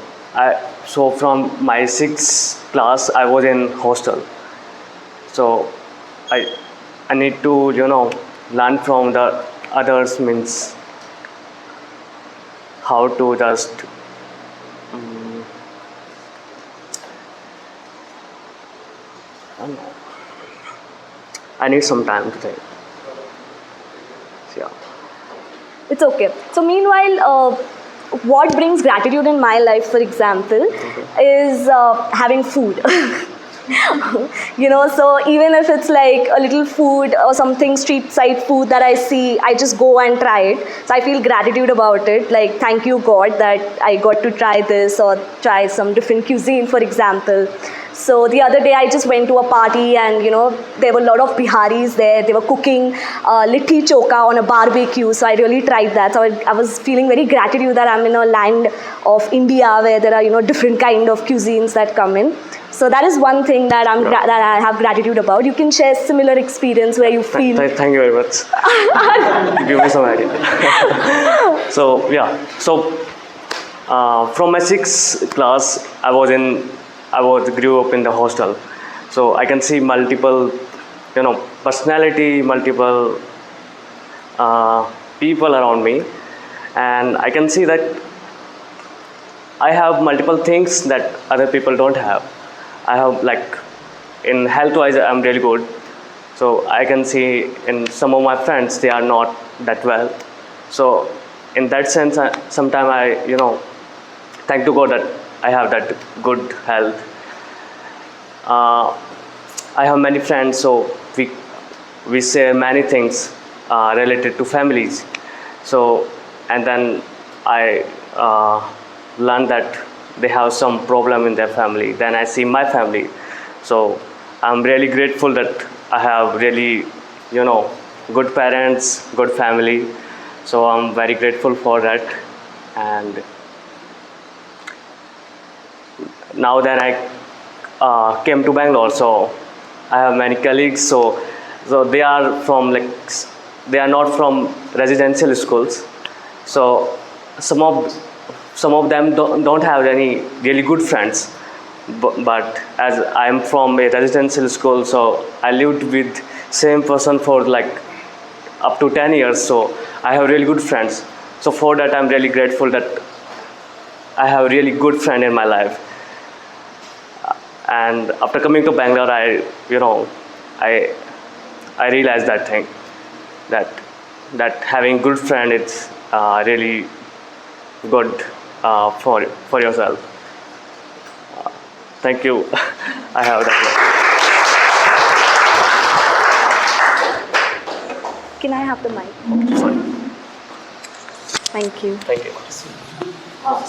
from my 6th class I was in hostel. So I need to, learn from the others, means how to just I need some time to think. Yeah. It's okay. So meanwhile, what brings gratitude in my life, for example, is having food. So even if it's like a little food or something street side food that I see, I just go and try it. So I feel gratitude about it. Like, thank you God that I got to try this or try some different cuisine, for example. So the other day I just went to a party and there were a lot of Biharis there. They were cooking litti choka on a barbecue. So I really tried that. So I was feeling very gratitude that I'm in a land of India where there are different kind of cuisines that come in. So that is one thing that that I have gratitude about. You can share similar experience where you feel. Thank you very much. Give me some idea. So yeah. So from my 6th class, I grew up in the hostel. So I can see multiple, personality, multiple people around me, and I can see that I have multiple things that other people don't have. I have, like, in health-wise, I'm really good. So I can see in some of my friends, they are not that well. So in that sense, sometimes I, thank to God that I have that good health. I have many friends, so we share many things related to families. So, and then I learned that they have some problem in their family. Then I see my family. So I'm really grateful that I have really, good parents, good family. So I'm very grateful for that. And now that I came to Bangalore, so I have many colleagues. So they are from they are not from residential schools. So some of them don't have any really good friends. But as I am from a residential school, so I lived with same person for up to 10 years. So I have really good friends. So for that, I'm really grateful that I have a really good friend in my life. And after coming to Bangalore, I realized that thing, that having good friend is really good for yourself. Thank you. I have that. Can I have the mic? Sorry. Thank you. Thank you.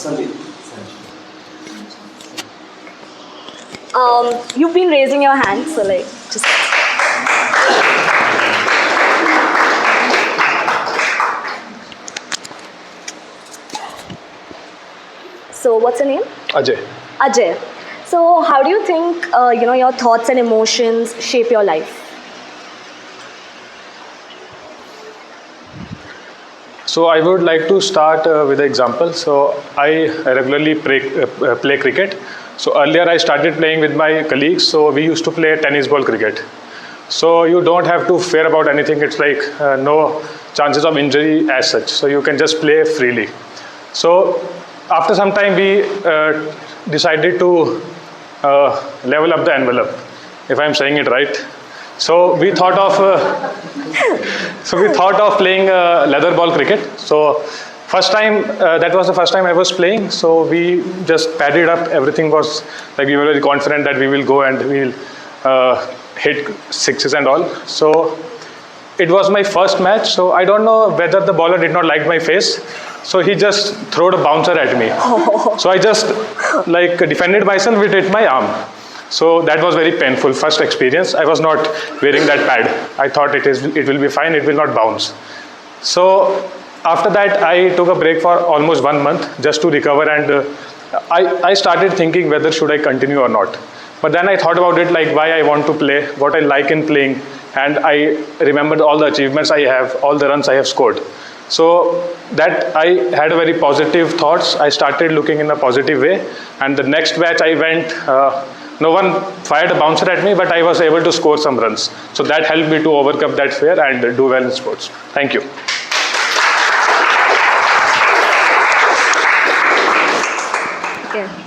Sanjeev. You've been raising your hand, so just. So what's your name? Ajay. Ajay. So how do you think your thoughts and emotions shape your life? So I would like to start with an example. So I regularly play cricket. So earlier I started playing with my colleagues. So we used to play tennis ball cricket. So you don't have to fear about anything. It's no chances of injury as such. So you can just play freely. So after some time we decided to level up the envelope, if I'm saying it right. So we thought of playing leather ball cricket. So that was the first time I was playing. So we just padded up. Everything was we were very confident that we will go and we'll hit sixes and all. So it was my first match. So I don't know whether the bowler did not like my face. So he just threw a bouncer at me. So I just defended myself, it hit my arm. So that was very painful, first experience. I was not wearing that pad. I thought it will be fine, it will not bounce. So after that, I took a break for almost 1 month just to recover, and I started thinking whether should I continue or not. But then I thought about it, why I want to play, what I like in playing, and I remembered all the achievements I have, all the runs I have scored. So that I had a very positive thoughts. I started looking in a positive way, and the next batch I went, no one fired a bouncer at me, but I was able to score some runs. So that helped me to overcome that fear and do well in sports. Thank you.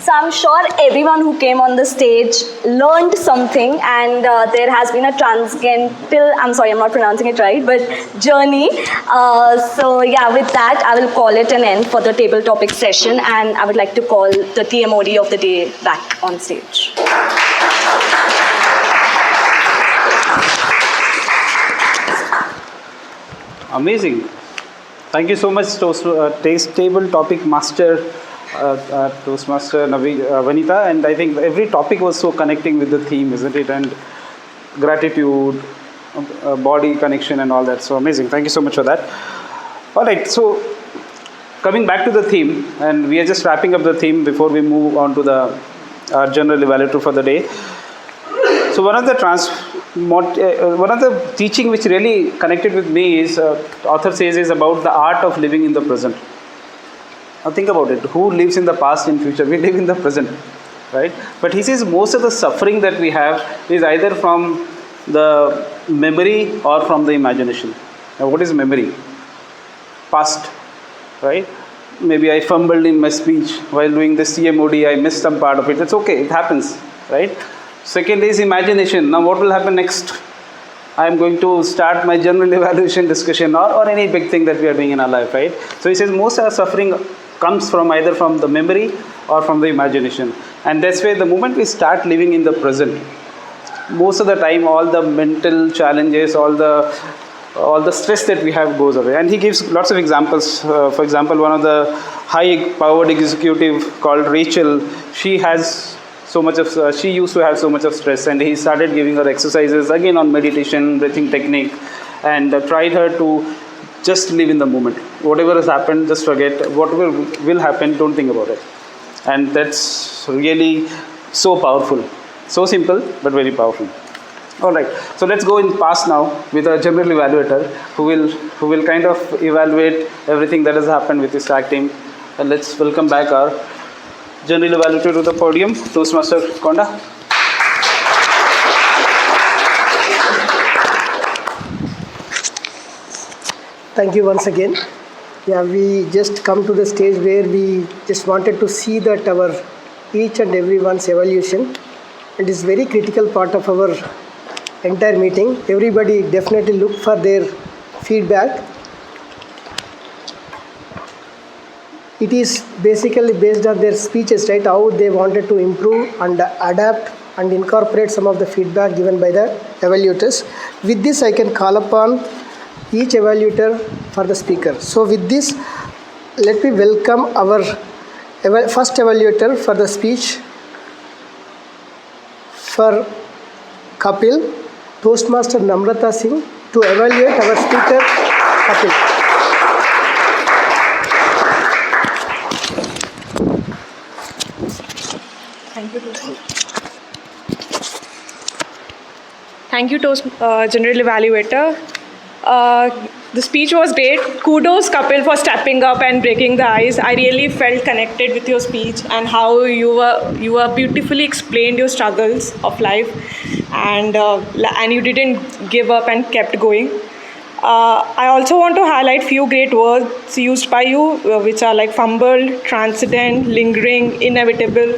So I'm sure everyone who came on the stage learned something, and there has been a transcendental, I'm sorry, I'm not pronouncing it right, but journey. So yeah, with that, I will call it an end for the table topic session, and I would like to call the TMOD of the day back on stage. Amazing. Thank you so much, Table Topic Master, Toastmaster Vanita. And I think every topic was so connecting with the theme, isn't it? And gratitude, body connection and all that. So amazing. Thank you so much for that. All right. So coming back to the theme, and we are just wrapping up the theme before we move on to the general evaluator for the day. So one of the teaching which really connected with me is, author says, is about the art of living in the present. Now think about it. Who lives in the past and future? We live in the present, right? But he says most of the suffering that we have is either from the memory or from the imagination. Now what is memory? Past, right? Maybe I fumbled in my speech while doing the CMOD. I missed some part of it. It's okay. It happens, right? Second is imagination. Now what will happen next? I am going to start my general evaluation discussion or any big thing that we are doing in our life, right? So he says most of our suffering comes from either from the memory or from the imagination. And that's why the moment we start living in the present, most of the time all the mental challenges, all the stress that we have goes away. And he gives lots of examples. For example, one of the high-powered executive called Rachel, she used to have so much of stress, and he started giving her exercises again on meditation, breathing technique, and tried her to just live in the moment. Whatever has happened, just forget. Whatever will happen, don't think about it. And that's really so powerful. So simple, but very powerful. All right, so let's go in past now with a general evaluator who will kind of evaluate everything that has happened with his tag team. And let's welcome back our general evaluator to the podium, Toastmaster Konda. Thank you once again. Yeah, we just come to the stage where we just wanted to see that our each and everyone's evaluation. It is very critical part of our entire meeting. Everybody definitely look for their feedback. It is basically based on their speeches, right? How they wanted to improve and adapt and incorporate some of the feedback given by the evaluators. With this, I can call upon each evaluator for the speaker. So with this, let me welcome our first evaluator for the speech for Kapil, Toastmaster Namrata Singh, to evaluate our speaker Kapil. Thank you, General Evaluator. The speech was great. Kudos, Kapil, for stepping up and breaking the ice. I really felt connected with your speech and how you were beautifully explained your struggles of life, and you didn't give up and kept going. I also want to highlight few great words used by you, which are like fumble, transcendent, lingering, inevitable.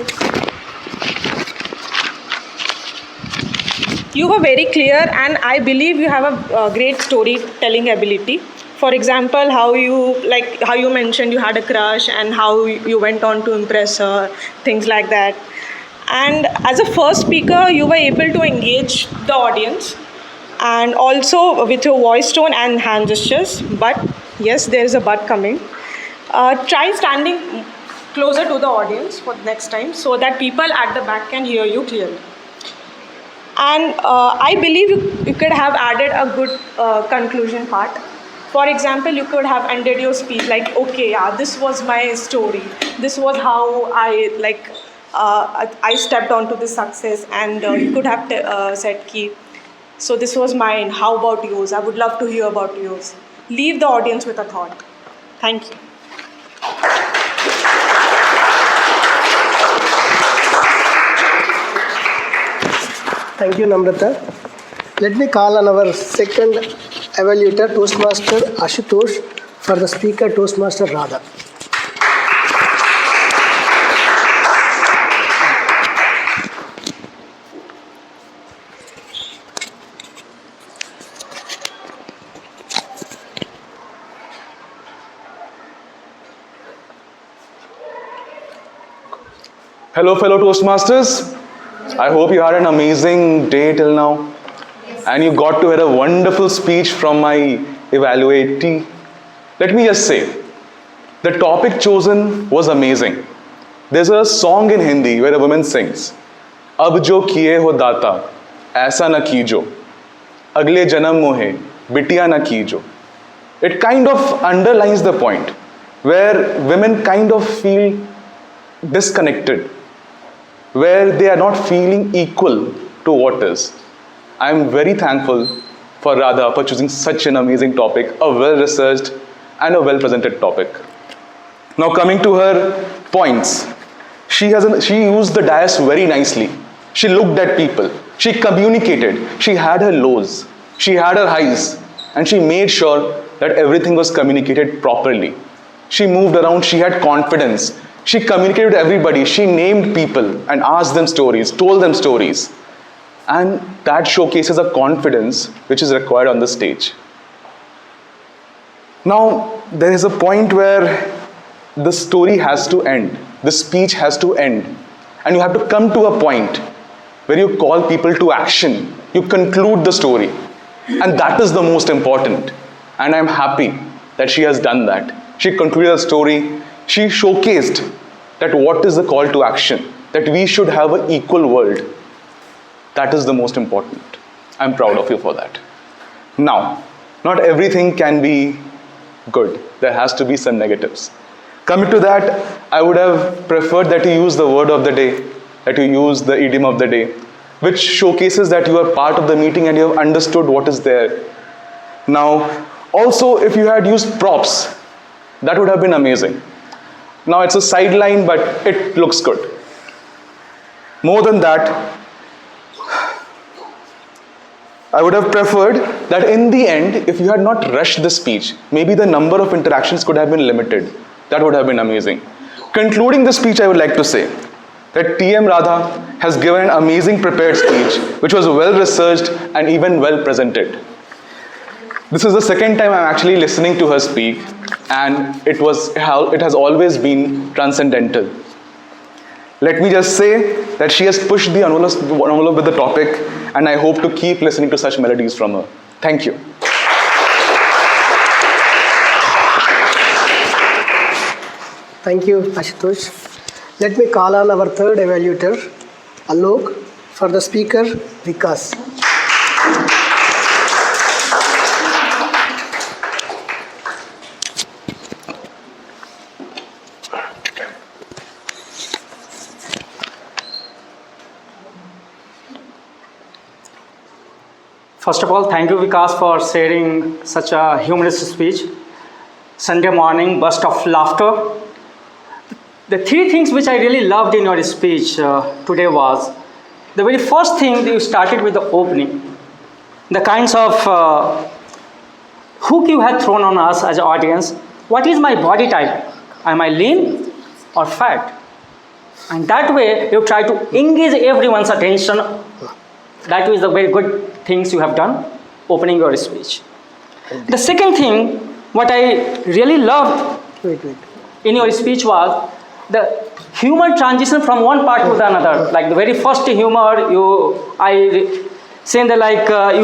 You were very clear, and I believe you have a great storytelling ability. For example, how you mentioned you had a crush and how you went on to impress her, things like that. And as a first speaker, you were able to engage the audience, and also with your voice tone and hand gestures. But yes, there is a but coming. Try standing closer to the audience for the next time so that people at the back can hear you clearly. And I believe you could have added a good conclusion part. For example, you could have ended your speech like, okay, yeah, this was my story. This was how I stepped onto this success, and you could have said, so this was mine. How about yours? I would love to hear about yours. Leave the audience with a thought. Thank you. Thank you, Namrata. Let me call on our second evaluator, Toastmaster Ashutosh, for the speaker, Toastmaster Radha. Hello, fellow Toastmasters. I hope you had an amazing day till now. And you got to hear a wonderful speech from my evaluatee. Let me just say, the topic chosen was amazing. There's a song in Hindi where a woman sings, Ab jo kiye ho data, aisa na kijo. Agle janam mohe, bitiya na kijo. It kind of underlines the point where women kind of feel disconnected, where they are not feeling equal to what is. I am very thankful for Radha for choosing such an amazing topic, a well-researched and a well-presented topic. Now coming to her points, she used the dais very nicely. She looked at people, she communicated, she had her lows, she had her highs, and she made sure that everything was communicated properly. She moved around, she had confidence, she communicated with everybody, she named people and asked them stories, told them stories. And that showcases a confidence which is required on the stage. Now, there is a point where the story has to end, the speech has to end, and you have to come to a point where you call people to action, you conclude the story, and that is the most important. And I'm happy that she has done that. She concluded the story, she showcased that what is the call to action, that we should have an equal world. That is the most important. I'm proud of you for that. Now, not everything can be good. There has to be some negatives. Coming to that, I would have preferred that you use the word of the day, that you use the idiom of the day, which showcases that you are part of the meeting and you have understood what is there. Now, also if you had used props, that would have been amazing. Now it's a sideline, but it looks good. More than that, I would have preferred that in the end, if you had not rushed the speech, maybe the number of interactions could have been limited. That would have been amazing. Concluding the speech, I would like to say that T.M. Radha has given an amazing prepared speech, which was well researched and even well presented. This is the second time I'm actually listening to her speak, and it has always been transcendental. Let me just say that she has pushed the envelope with the topic, and I hope to keep listening to such melodies from her. Thank you. Thank you, Ashutosh. Let me call on our third evaluator, Alok, for the speaker, Vikas. First of all, thank you, Vikas, for sharing such a humorous speech. Sunday morning, burst of laughter. The three things which I really loved in your speech today was, the very first thing that you started with the opening, the kinds of hook you had thrown on us as an audience. What is my body type? Am I lean or fat? And that way, you try to engage everyone's attention. That is the very good things you have done, opening your speech. The second thing, what I really loved in your speech was the humor transition from one part to the another. Like the very first humor, you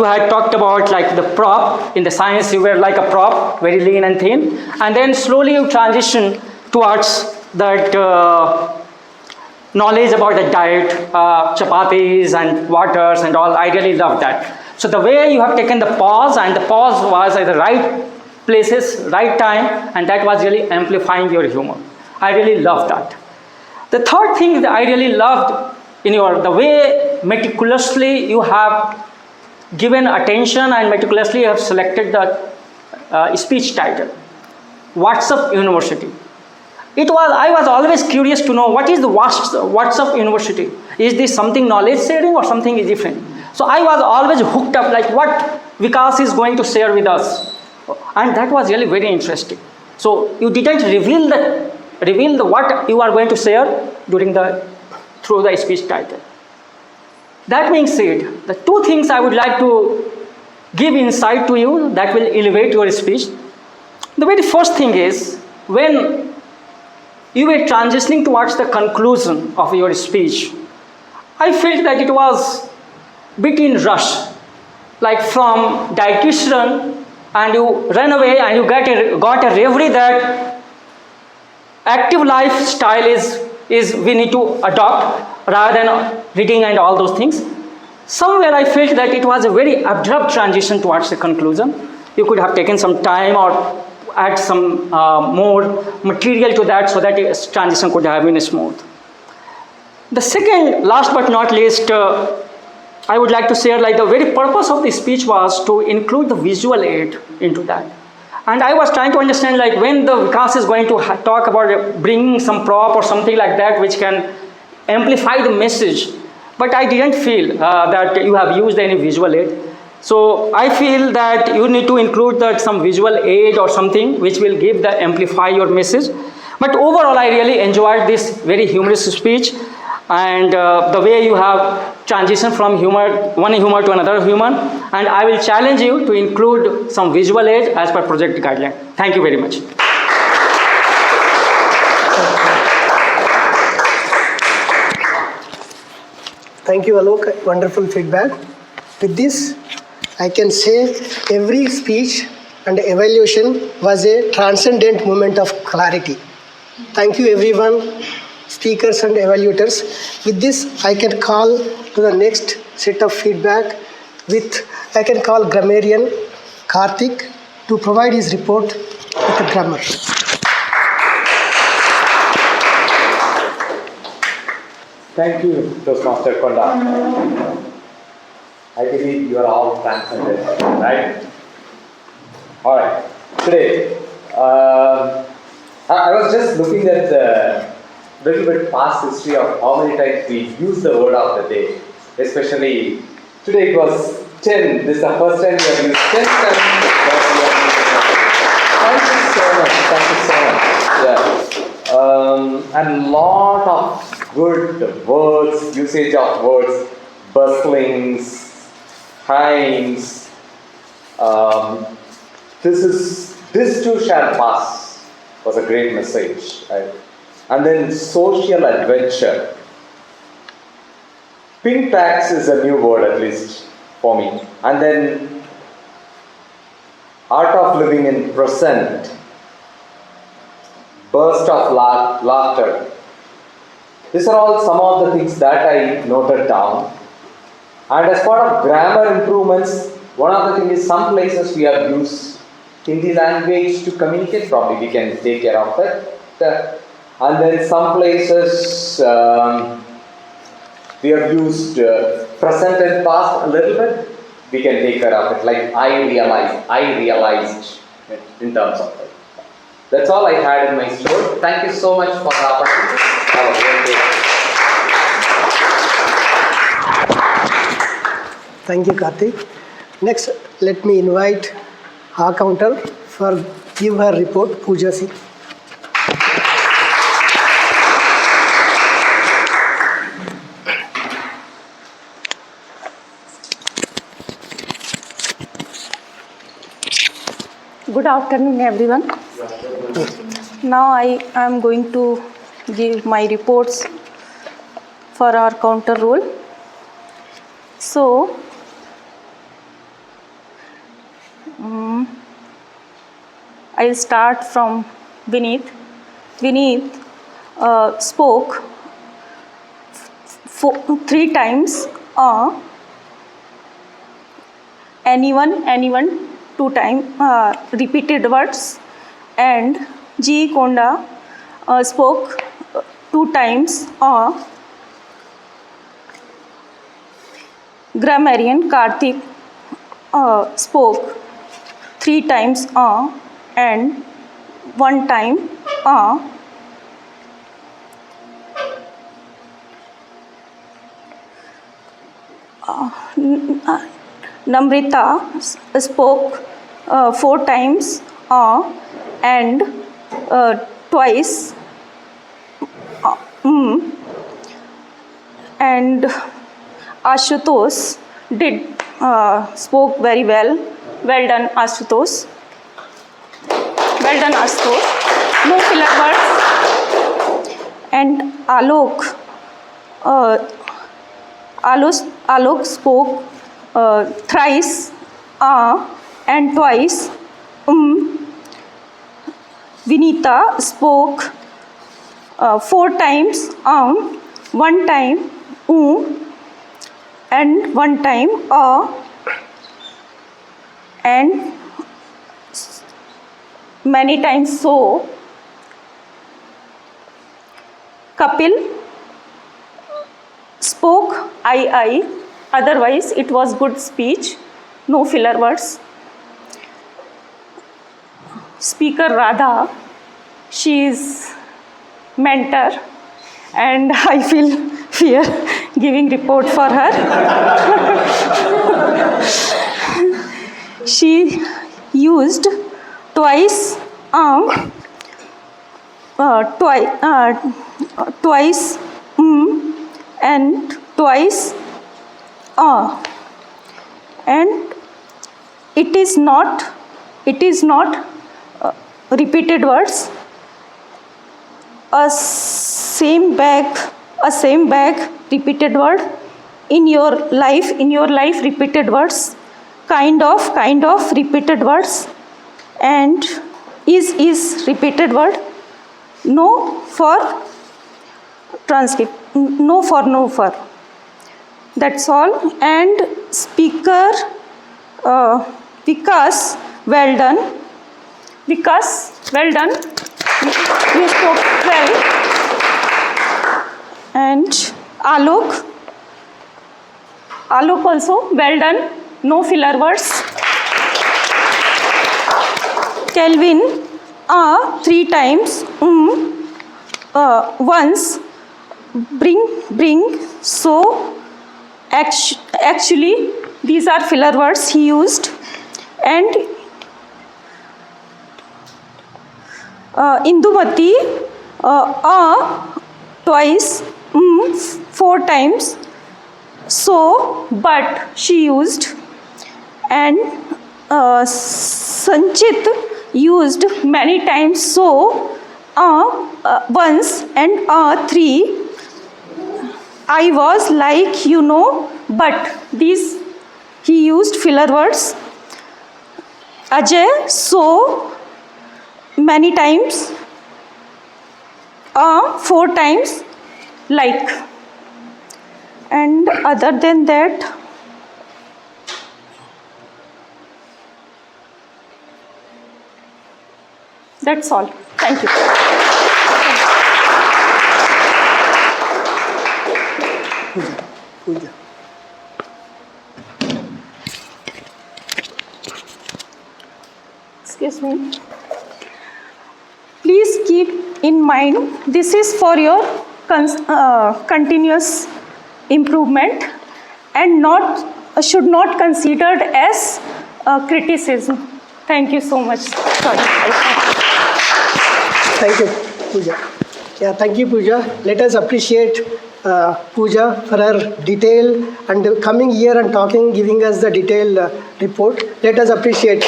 had talked about like the prop. In the science, you were like a prop, very lean and thin. And then slowly you transition towards that knowledge about the diet, chapatis and waters and all. I really love that. So the way you have taken the pause, and the pause was at the right places, right time, and that was really amplifying your humor. I really loved that. The third thing that I really loved in the way meticulously you have given attention and meticulously you have selected the speech title, WhatsApp University. I was always curious to know what is the WhatsApp University. Is this something knowledge sharing or something is different? So I was always hooked up like what Vikas is going to share with us. And that was really very interesting. So you didn't reveal the what you are going to share through the speech title. That being said, the two things I would like to give insight to you that will elevate your speech. The very first thing is when you were transitioning towards the conclusion of your speech, I felt that it was a bit in rush, like from dietitian, and you ran away and you got a reverie that active lifestyle is we need to adopt rather than reading and all those things. Somewhere I felt that it was a very abrupt transition towards the conclusion. You could have taken some time or add some more material to that so that the transition could have been smooth. The second, last but not least, I would like to share like the very purpose of the speech was to include the visual aid into that. And I was trying to understand like when the Vikas is going to talk about bringing some prop or something like that which can amplify the message. But I didn't feel that you have used any visual aid. So I feel that you need to include some visual aid or something which will amplify your message. But overall, I really enjoyed this very humorous speech and the way you have transitioned from one humor to another humor. And I will challenge you to include some visual aid as per project guideline. Thank you very much. Thank you, Alok. Wonderful feedback. With this, I can say every speech and evaluation was a transcendent moment of clarity. Thank you, everyone, speakers and evaluators. With this, I can call to the next set of feedback I can call grammarian Karthik to provide his report with the grammar. Thank you, Toastmaster Konda. I believe you are all transcendent, right? All right. Today, I was just looking at the little bit past history of how many times we use the word of the day. Especially today it was 10. This is the first time we have used 10 times. Thank you so much. Thank you so much. Yeah. And lot of good words, usage of words, bustlings, times. This too shall pass was a great message, right? And then social adventure. Pink tax is a new word, at least for me. And then art of living in present. Burst of laughter. These are all some of the things that I noted down. And as part of grammar improvements, one of the things is some places we have used Hindi language to communicate. Probably we can take care of that. And then some places we have used present and past a little bit. We can take care of it. Like I realized in terms of it. That's all I had in my store. Thank you so much for the opportunity. Have a great day. Thank you, Karthik. Next, let me invite our counter for give her report, Pooja Singh. Good afternoon, everyone. Now I am going to give my reports for our counter role. So, I'll start from Vineet. Vineet spoke 3 times anyone 2 times repeated words, and G. Konda spoke 2 times grammarian Karthik spoke 3 times and 1 time Namrita spoke 4 times and twice and Ashutosh did spoke very well. Well done, Ashutosh. Well done, Ashutosh. No filler words. And Alok. Alok spoke thrice and twice. Vinita spoke 4 times 1 time and 1 time and many times so. Kapil spoke I, otherwise it was good speech, no filler words. Speaker Radha, she is mentor and I feel fear giving report for her. She used twice and twice and it is not repeated words. A same bag repeated word. In your life repeated words. Kind of repeated words. And is repeated word. No for transcript. No for. That's all. And speaker Vikas, well done. Vikas, well done. You spoke well. And Alok also, well done. No filler words. Kelvin, 3 times. Once. Bring. So. Actually, these are filler words he used. And Indumati, twice, 4 times. So, but she used. And Sanchit used many times. So, once and 3. I was like, but these he used filler words. Ajay, so many times. 4 times, like. And other than that, that's all. Thank you. Puja. Excuse me. Please keep in mind, this is for your continuous improvement and should not considered as criticism. Thank you so much. Sorry. Thank you, Pooja. Yeah, thank you, Pooja. Let us appreciate Pooja for her detail and coming here and talking, giving us the detailed report. Let us appreciate.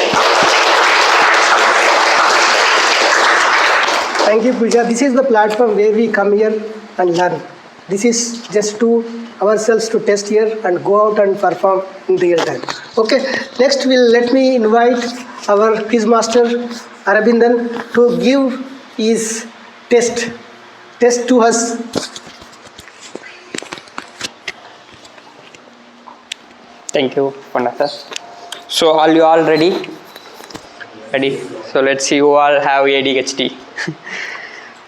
Thank you, Pooja. This is the platform where we come here and learn. This is just to ourselves to test here and go out and perform in real time. Okay, next let me invite our quiz master Arabindan to give his test to us. Thank you, Pandita. So are you all ready? Ready? So let's see who all have ADHD.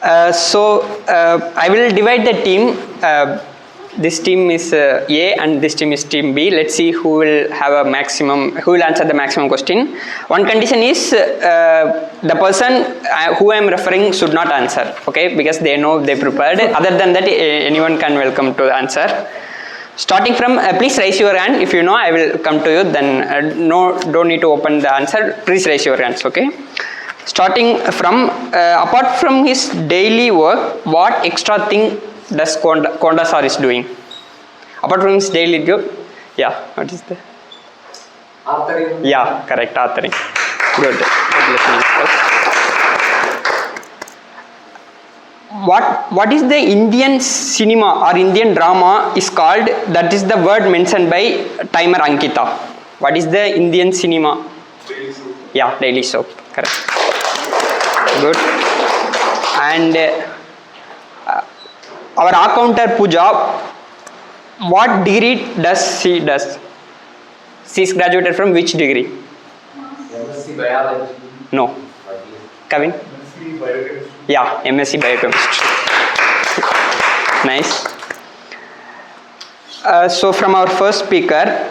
I will divide the team. This team is A and this team is team B. Let's see who will answer the maximum question. One condition is the person who I am referring should not answer, okay, because they know they prepared. Other than that, anyone can welcome to answer. Starting from, please raise your hand. If you know, I will come to you. Then no, don't need to open the answer. Please raise your hands, okay? Starting from, apart from his daily work, what extra thing does Kondasar is doing? Apart from his daily work, yeah, what is the? Authoring. Yeah, correct, authoring. Good. What is the Indian cinema or Indian drama is called, that is the word mentioned by timer Ankita? What is the Indian cinema? Daily soap. Yeah, Daily Soap, correct. Good. And our accountant Pooja, what degree does she does? She is graduated from which degree? MSc Biology. No. Kevin? MSc Biochemistry. Yeah, MSc Biochemistry. Nice. So from our first speaker,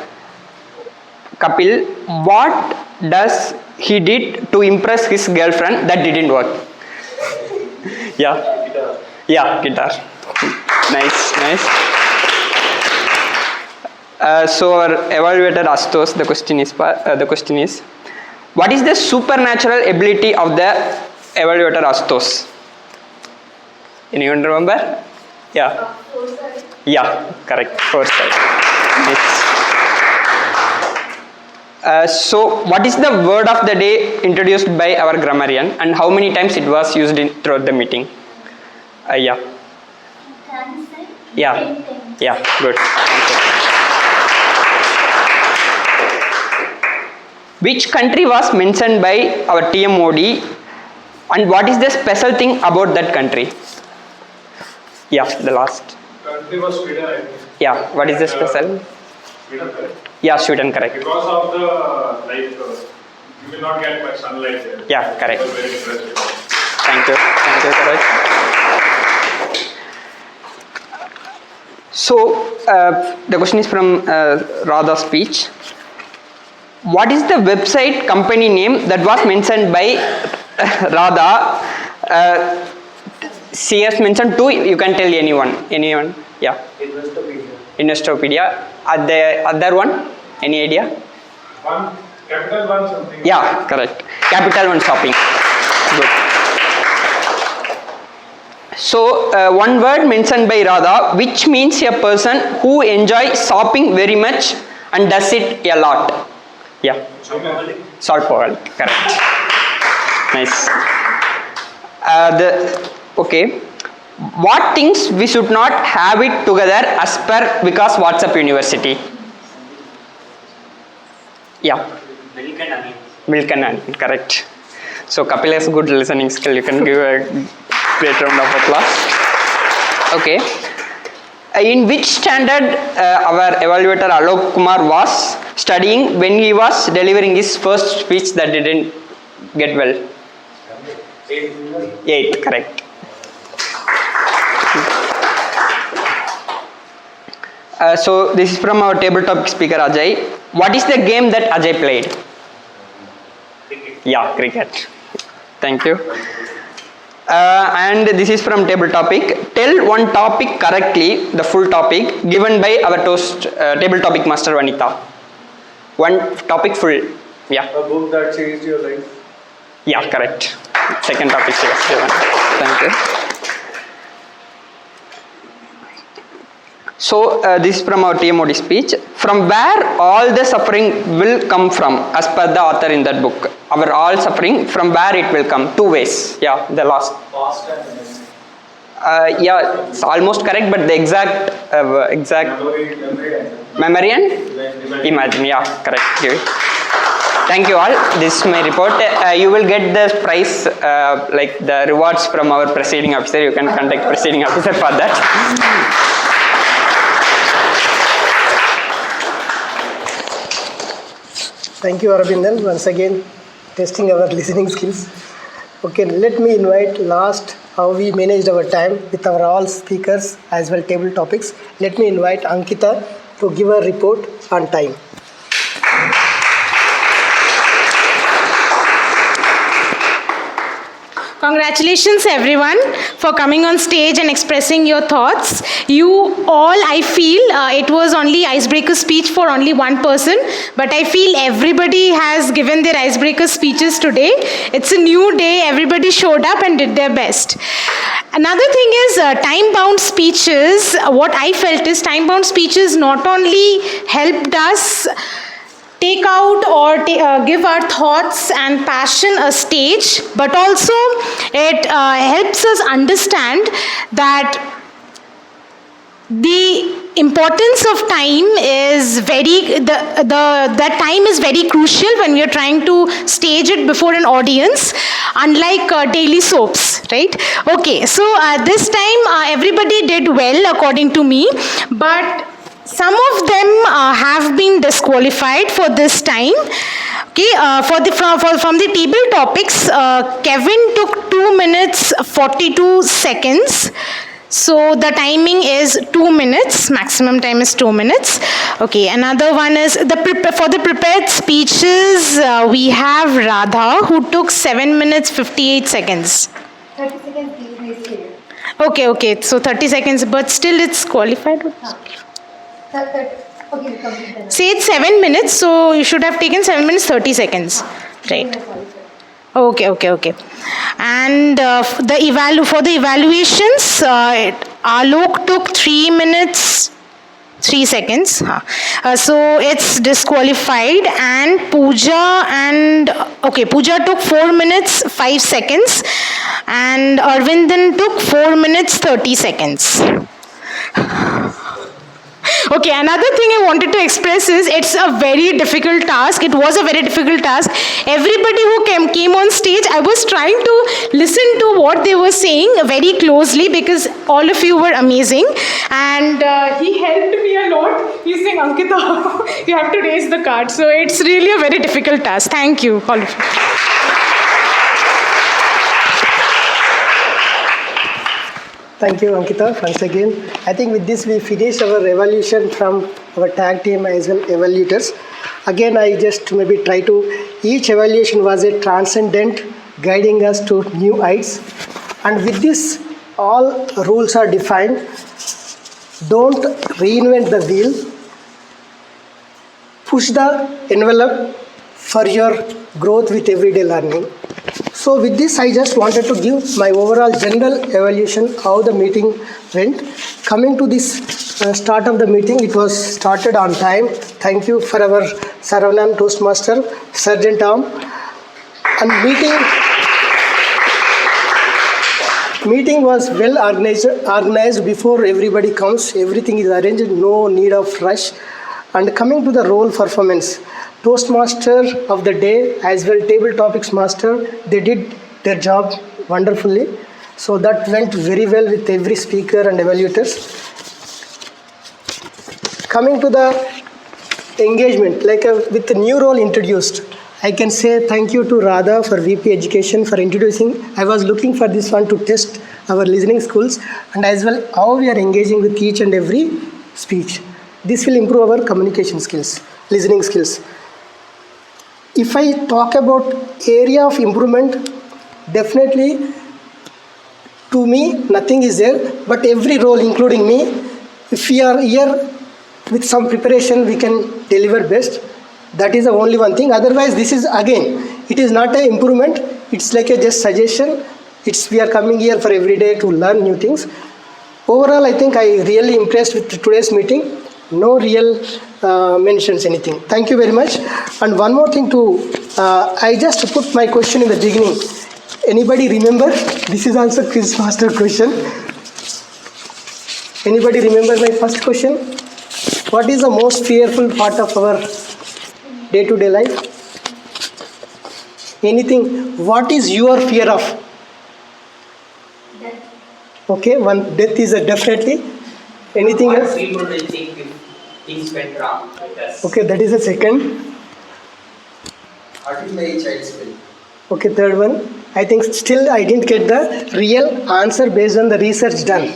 Kapil, what does he did to impress his girlfriend that didn't work? Yeah. Guitar. Yeah, guitar. Nice, nice. So our evaluator Astos, the question is, what is the supernatural ability of the evaluator Astos? Anyone remember? Yeah. Foresight. Yeah, correct. Foresight. So what is the word of the day introduced by our grammarian, and how many times it was used throughout the meeting? Yeah. Dancing. Yeah. Painting. Yeah, good. Thank you. Which country was mentioned by our TM Modi, and what is the special thing about that country? Yeah, the last. Country was Sweden, I think. Yeah, what is the special? Sweden, correct? Yeah, Sweden, correct. Because of the, you will not get much sunlight there. Yeah, correct. It was very interesting. Thank you, correct. So, the question is from Radha's speech. What is the website company name that was mentioned by Radha? She has mentioned two, you can tell anyone. Yeah. Investopedia. The other one, any idea? One, Capital One something. Yeah, correct. Capital One Shopping. Good. So, one word mentioned by Radha, which means a person who enjoys shopping very much and does it a lot. Yeah. Shopaholic, correct. Nice. Okay. What things we should not have it together as per because WhatsApp University? Yeah. Milk and onion. Milk and onion, correct. So Kapil has good listening skill. You can give a great round of applause. Okay. In which standard our evaluator Alok Kumar was studying when he was delivering his first speech that didn't get well? 8th, correct. So this is from our table topic speaker Ajay. What is the game that Ajay played? Cricket. Yeah, cricket. Thank you. And this is from table topic. Tell one topic correctly, the full topic given by our table topic master Vanita. One topic full. Yeah. A book that changed your life. Yeah, correct. Second topic she was given. Thank you. So this is from our TMOD speech. From where all the suffering will come from, as per the author in that book. Our all suffering, from where it will come? 2 ways. Yeah, the last. Past and memory. Yeah, it's almost correct, but the exact memory and imagine. Yeah, correct. Give. Thank you all. This is my report. You will get the prize, like the rewards from our presiding officer. You can contact presiding officer for that. Thank you, Arabindan, once again testing our listening skills. Okay, let me invite last how we managed our time with our all speakers as well table topics. Let me invite Ankita to give a report on time. Congratulations everyone for coming on stage and expressing your thoughts. You all, I feel, it was only icebreaker speech for only one person, but I feel everybody has given their icebreaker speeches today. It's a new day, everybody showed up and did their best. Another thing is time-bound speeches. What I felt is time-bound speeches not only helped us take out or give our thoughts and passion a stage, but also it helps us understand that the importance of time is that time is very crucial when we are trying to stage it before an audience, unlike daily soaps, right? Okay, so this time everybody did well according to me, but some of them have been disqualified for this time. Okay, from the table topics, Kevin took 2 minutes 42 seconds. So the timing is 2 minutes, maximum time is 2 minutes. Okay, another one is for the prepared speeches, we have Radha who took 7 minutes 58 seconds. 30 seconds please. Okay, so 30 seconds, but still it's qualified. Okay, complete then. Say it's 7 minutes, so you should have taken 7 minutes 30 seconds, right? Okay. And for the evaluations, Alok took 3 minutes 3 seconds. So it's disqualified. And Pooja took 4 minutes 5 seconds, and Arvindan took 4 minutes 30 seconds. Okay, another thing I wanted to express is it's a very difficult task. It was a very difficult task. Everybody who came on stage, I was trying to listen to what they were saying very closely because all of you were amazing. And he helped me a lot. He's saying, Ankita, you have to raise the card. So it's really a very difficult task. Thank you, all of you. Thank you, Ankita, once again. I think with this we finished our evaluation from our tag team as well evaluators. Again, I just maybe try to, each evaluation was a transcendent, guiding us to new heights. And with this, all rules are defined. Don't reinvent the wheel. Push the envelope for your growth with everyday learning. So with this, I just wanted to give my overall general evaluation how the meeting went. Coming to this start of the meeting, it was started on time. Thank you for our Saravanan Toastmaster, Sergeant Tom. And meeting was well organized before everybody comes. Everything is arranged, no need of rush. And coming to the role performance, Toastmaster of the day as well table topics master, they did their job wonderfully. So that went very well with every speaker and evaluators. Coming to the engagement, with the new role introduced, I can say thank you to Radha for VP Education for introducing. I was looking for this one to test our listening skills and as well how we are engaging with each and every speech. This will improve our communication skills, listening skills. If I talk about area of improvement, definitely to me nothing is there, but every role including me, if we are here with some preparation we can deliver best. That is the only one thing. Otherwise this is again, it is not an improvement, it's like a just suggestion. We are coming here for every day to learn new things. Overall I think I really impressed with today's meeting. No real mentions anything. Thank you very much. And one more thing too, I just put my question in the beginning. Anybody remember? This is also Quizmaster question. Anybody remember my first question? What is the most fearful part of our day-to-day life? Anything? What is your fear of? Death. Okay, one death is a definitely. Anything else? People will think if things went wrong. Okay, that is the second. What is my child's will? Okay, third one. I think still I didn't get the real answer based on the research done.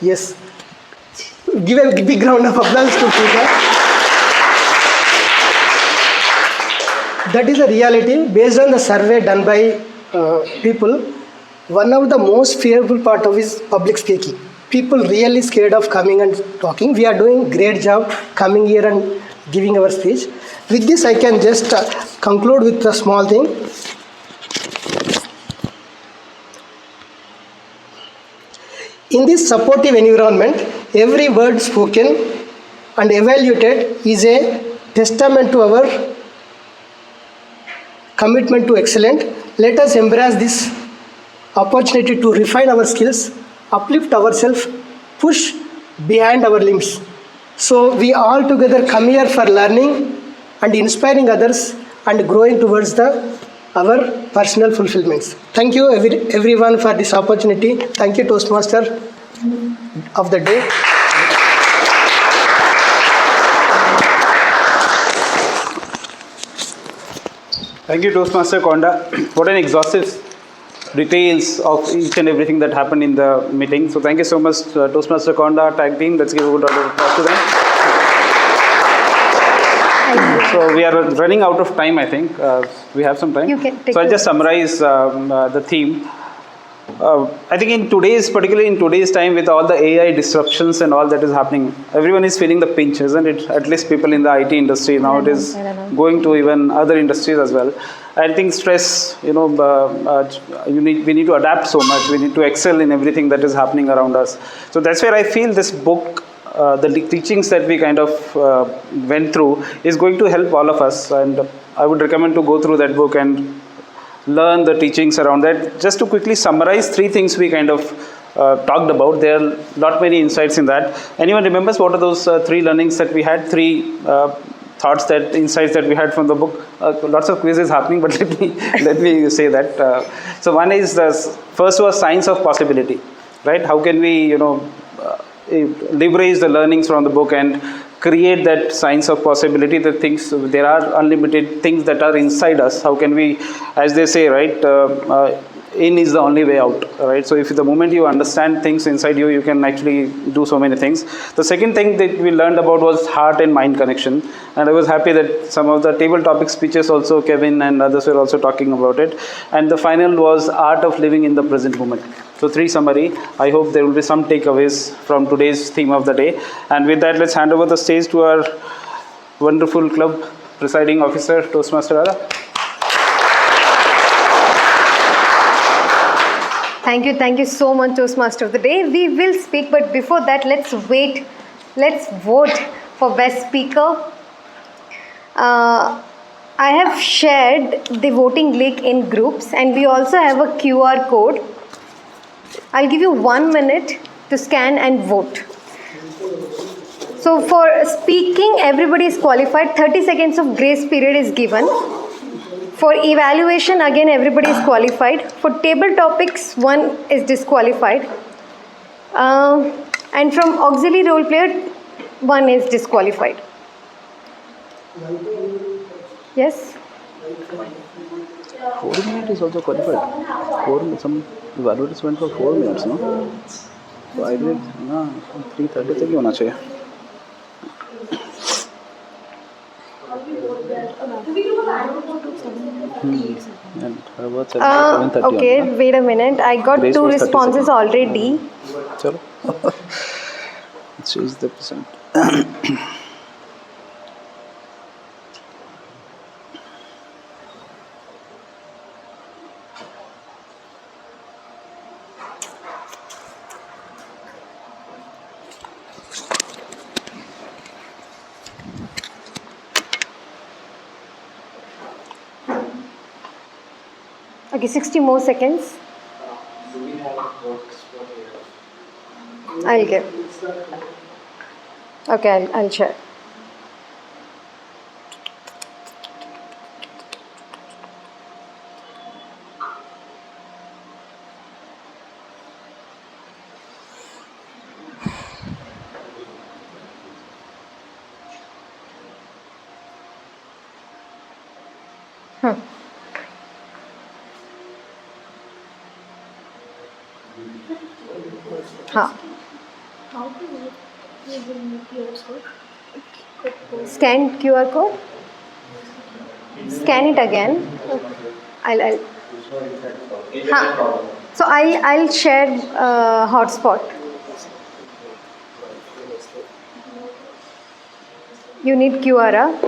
Yes. Give a big round of applause to Pooja. That is a reality based on the survey done by people, one of the most fearful part of is public speaking. People really scared of coming and talking. We are doing great job coming here and giving our speech. With this, I can just conclude with a small thing. In this supportive environment, every word spoken and evaluated is a testament to our commitment to excellence. Let us embrace this opportunity to refine our skills, uplift ourselves, push behind our limits. So we all together come here for learning and inspiring others and growing towards our personal fulfillments. Thank you everyone for this opportunity. Thank you, Toastmaster of the day. Thank you, Toastmaster Konda. What an exhaustive details of each and everything that happened in the meeting. So thank you so much, Toastmaster Konda, tag team. Let's give a good round of applause to them. So we are running out of time, I think. We have some time. You can take so I'll just summarize the theme. I think particularly in today's time, with all the AI disruptions and all that is happening, everyone is feeling the pinch, isn't it? At least people in the IT industry. Now it is going to even other industries as well. I think stress, we need to adapt so much. We need to excel in everything that is happening around us. So that's where I feel this book, the teachings that we kind of went through, is going to help all of us. And I would recommend to go through that book and learn the teachings around that. Just to quickly summarize 3 things we kind of talked about. There are not many insights in that. Anyone remembers what are those 3 learnings that we had? 3 thoughts, insights that we had from the book. Lots of quizzes happening, but let me say that. So one is first was science of possibility, right? How can we leverage the learnings from the book and create that science of possibility, that things, there are unlimited things that are inside us. How can we, as they say, right, in is the only way out, right? So if the moment you understand things inside you, you can actually do so many things. The second thing that we learned about was heart and mind connection. And I was happy that some of the table topic speeches also, Kevin and others were also talking about it. And the final was art of living in the present moment. So 3 summary. I hope there will be some takeaways from today's theme of the day. And with that, let's hand over the stage to our wonderful club presiding officer, Toastmaster Radha. Thank you so much, Toastmaster of the day. We will speak, but before that, let's vote for best speaker. I have shared the voting link in groups, and we also have a QR code. I'll give you 1 minute to scan and vote. So for speaking, everybody is qualified. 30 seconds of grace period is given. For evaluation, again, everybody is qualified. For table topics, 1 is disqualified. And from auxiliary role player, 1 is disqualified. Yes? 4 minutes is also qualified. 4 minutes, some advertisement for 4 minutes, no? So I did, 3:30 तक ही होना चाहिए. Okay, wait a minute. I got 2 responses already. Chalo. Let's change the percent. Okay, 60 more seconds. I'll give. Okay, I'll share. हाँ. Scan QR code. Scan it again. I'll So I'll share hotspot. You need QR.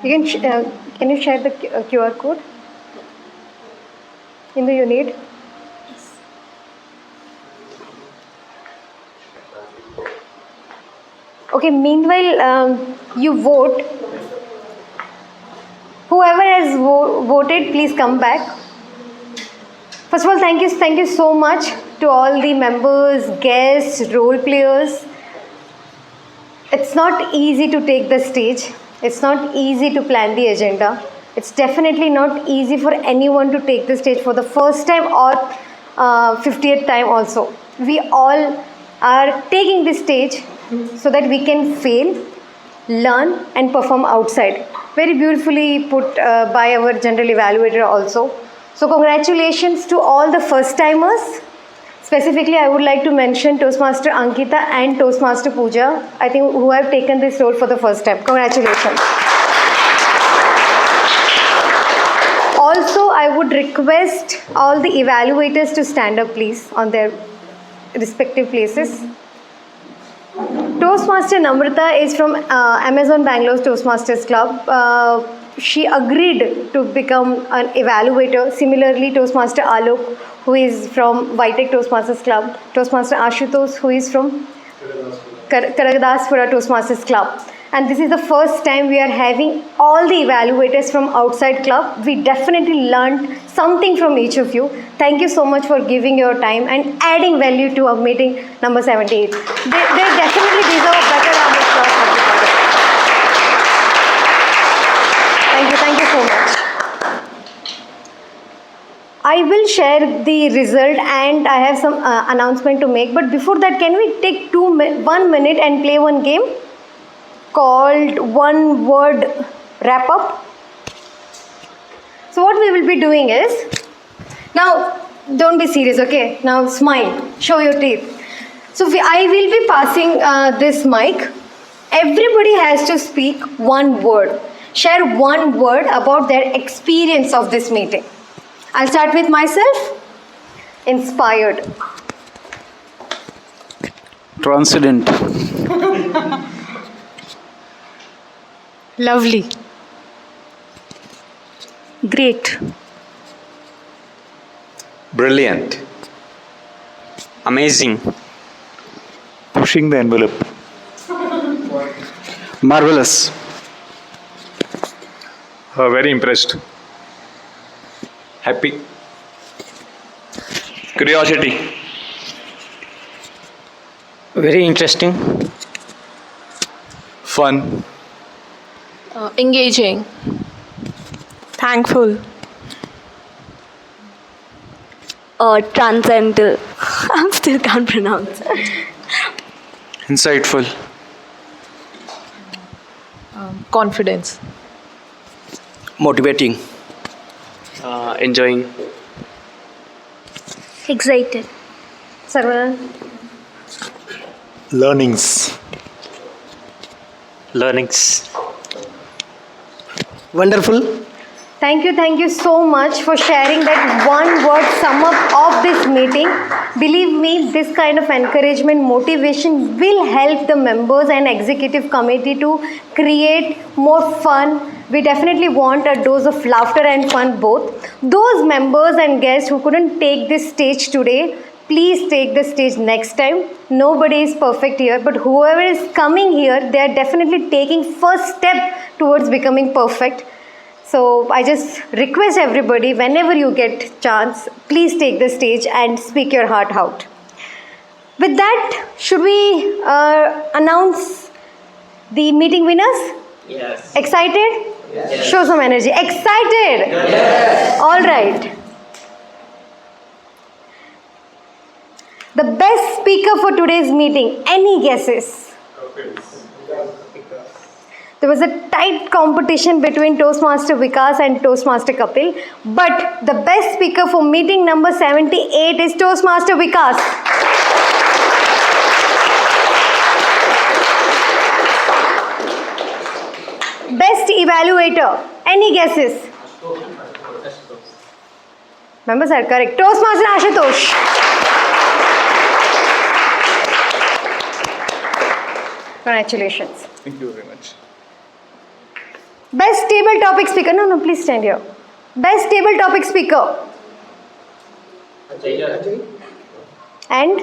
Can you share the QR code? Indu, you need? Okay, meanwhile, you vote. Whoever has voted, please come back. First of all, thank you so much to all the members, guests, role players. It's not easy to take the stage. It's not easy to plan the agenda. It's definitely not easy for anyone to take the stage for the first time or 50th time also. We all are taking the stage so that we can fail, learn and perform outside. Very beautifully put by our general evaluator also. So congratulations to all the first timers. Specifically, I would like to mention Toastmaster Ankita and Toastmaster Pooja, I think, who have taken this role for the first time. Congratulations. Also, I would request all the evaluators to stand up, please, on their respective places. Toastmaster Namrata is from Amazon Bangalore's Toastmasters Club. She agreed to become an evaluator. Similarly, Toastmaster Alok, who is from Vitek Toastmasters Club. Toastmaster Ashutosh, who is from Karagadaspura Toastmasters Club. And this is the first time we are having all the evaluators from outside club. We definitely learned something from each of you. Thank you so much for giving your time and adding value to our meeting number 78. They definitely deserve a better round of applause. Thank you so much. I will share the result and I have some announcement to make. But before that, can we take 1 minute and play one game called One Word Wrap Up? So what we will be doing is, now don't be serious, okay? Now smile, show your teeth. So I will be passing this mic. Everybody has to speak one word. Share one word about their experience of this meeting. I'll start with myself. Inspired. Transcendent. Lovely. Great. Brilliant. Amazing. Pushing the envelope. Marvelous. Very impressed. Happy. Curiosity. Very interesting. Fun. Engaging. Thankful. Transcendental. I still can't pronounce it. Insightful. Confidence. Motivating. Enjoying. Excited. Sarvanan. Learnings. Wonderful. Thank you so much for sharing that one word sum up of this meeting. Believe me, this kind of encouragement, motivation will help the members and executive committee to create more fun. We definitely want a dose of laughter and fun both. Those members and guests who couldn't take this stage today, please take the stage next time. Nobody is perfect here, but whoever is coming here, they are definitely taking first step towards becoming perfect. So I just request everybody, whenever you get chance, please take the stage and speak your heart out. With that, should we announce the meeting winners? Yes. Excited? Yes. Show some energy. Excited? Yes. All right. The best speaker for today's meeting. Any guesses? There was a tight competition between Toastmaster Vikas and Toastmaster Kapil, but the best speaker for meeting number 78 is Toastmaster Vikas. Best evaluator, any guesses? Members are correct. Toastmaster Ashutosh. Congratulations. Thank you very much. Best table topic speaker. No, please stand here. Best table topic speaker. And?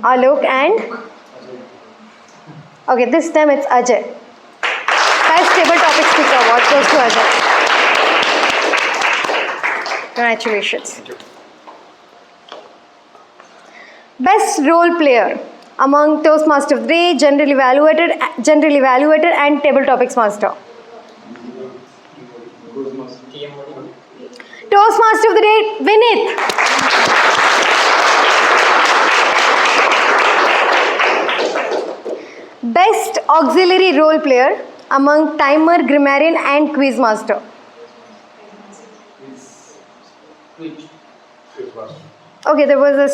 Alok and? Okay, this time it's Ajay. Best table topic speaker award goes to Ajay. Congratulations. Best role player among Toastmaster of the Day, General Evaluator and Table Topics Master. Toastmaster of the Day, Vinith. Best auxiliary role player among Timer, Grammarian and Quiz Master. Okay, there was a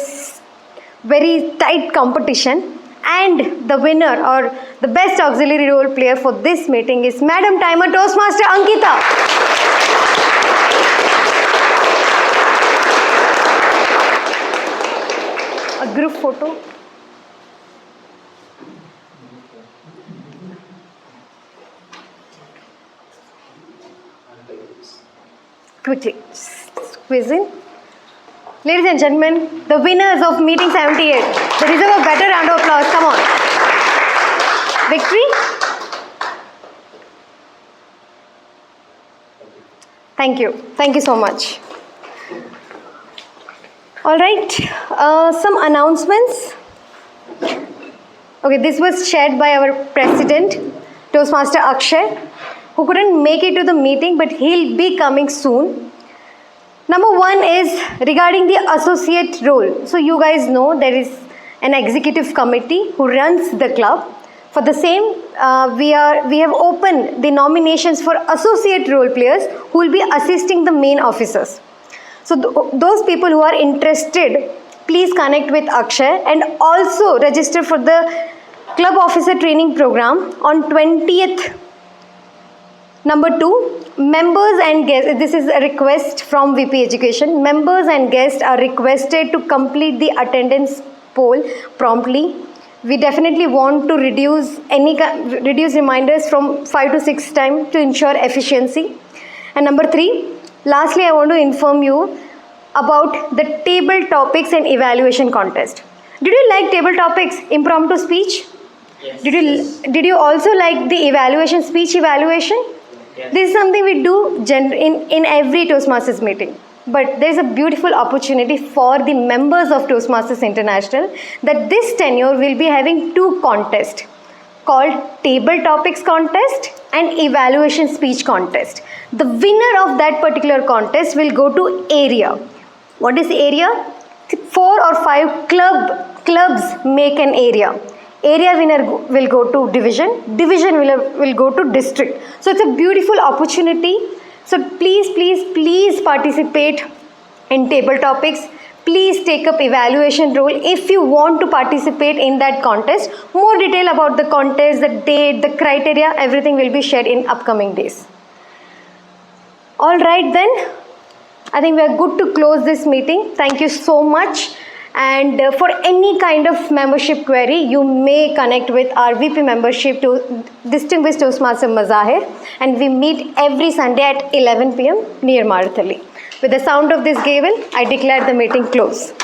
very tight competition and the winner or the best auxiliary role player for this meeting is Madam Timer Toastmaster Ankita. A group photo. Quickly squeeze in. Ladies and gentlemen, the winners of meeting 78. They deserve a better round of applause. Come on. Victory? Thank you. Thank you so much. All right. Some announcements. Okay, this was shared by our president, Toastmaster Akshay, who couldn't make it to the meeting, but he'll be coming soon. Number one is regarding the associate role. So you guys know there is an executive committee who runs the club. For the same, we have opened the nominations for associate role players who will be assisting the main officers. So those people who are interested, please connect with Akshay and also register for the club officer training program on 20th. Number two, members and guests, this is a request from VP Education, members and guests are requested to complete the attendance poll promptly. We definitely want to reduce reminders from 5 to 6 times to ensure efficiency. And number three, lastly, I want to inform you about the table topics and evaluation contest. Did you like table topics, impromptu speech? Yes. Did you also like the evaluation, speech evaluation? Yes. This is something we do in every Toastmasters meeting. But there is a beautiful opportunity for the members of Toastmasters International that this tenure will be having 2 contests called Table Topics Contest and Evaluation Speech Contest. The winner of that particular contest will go to area. What is area? 4 or 5 clubs make an area. Area winner will go to division. Division will go to district. So it's a beautiful opportunity. So please participate in table topics. Please take up evaluation role if you want to participate in that contest. More detail about the contest, the date, the criteria, everything will be shared in upcoming days. All right then, I think we are good to close this meeting. Thank you so much. And for any kind of membership query, you may connect with our VP membership to Distinguished Toastmaster Mazahir, and we meet every Sunday at 11 p.m. near Marathali. With the sound of this gavel, I declare the meeting closed.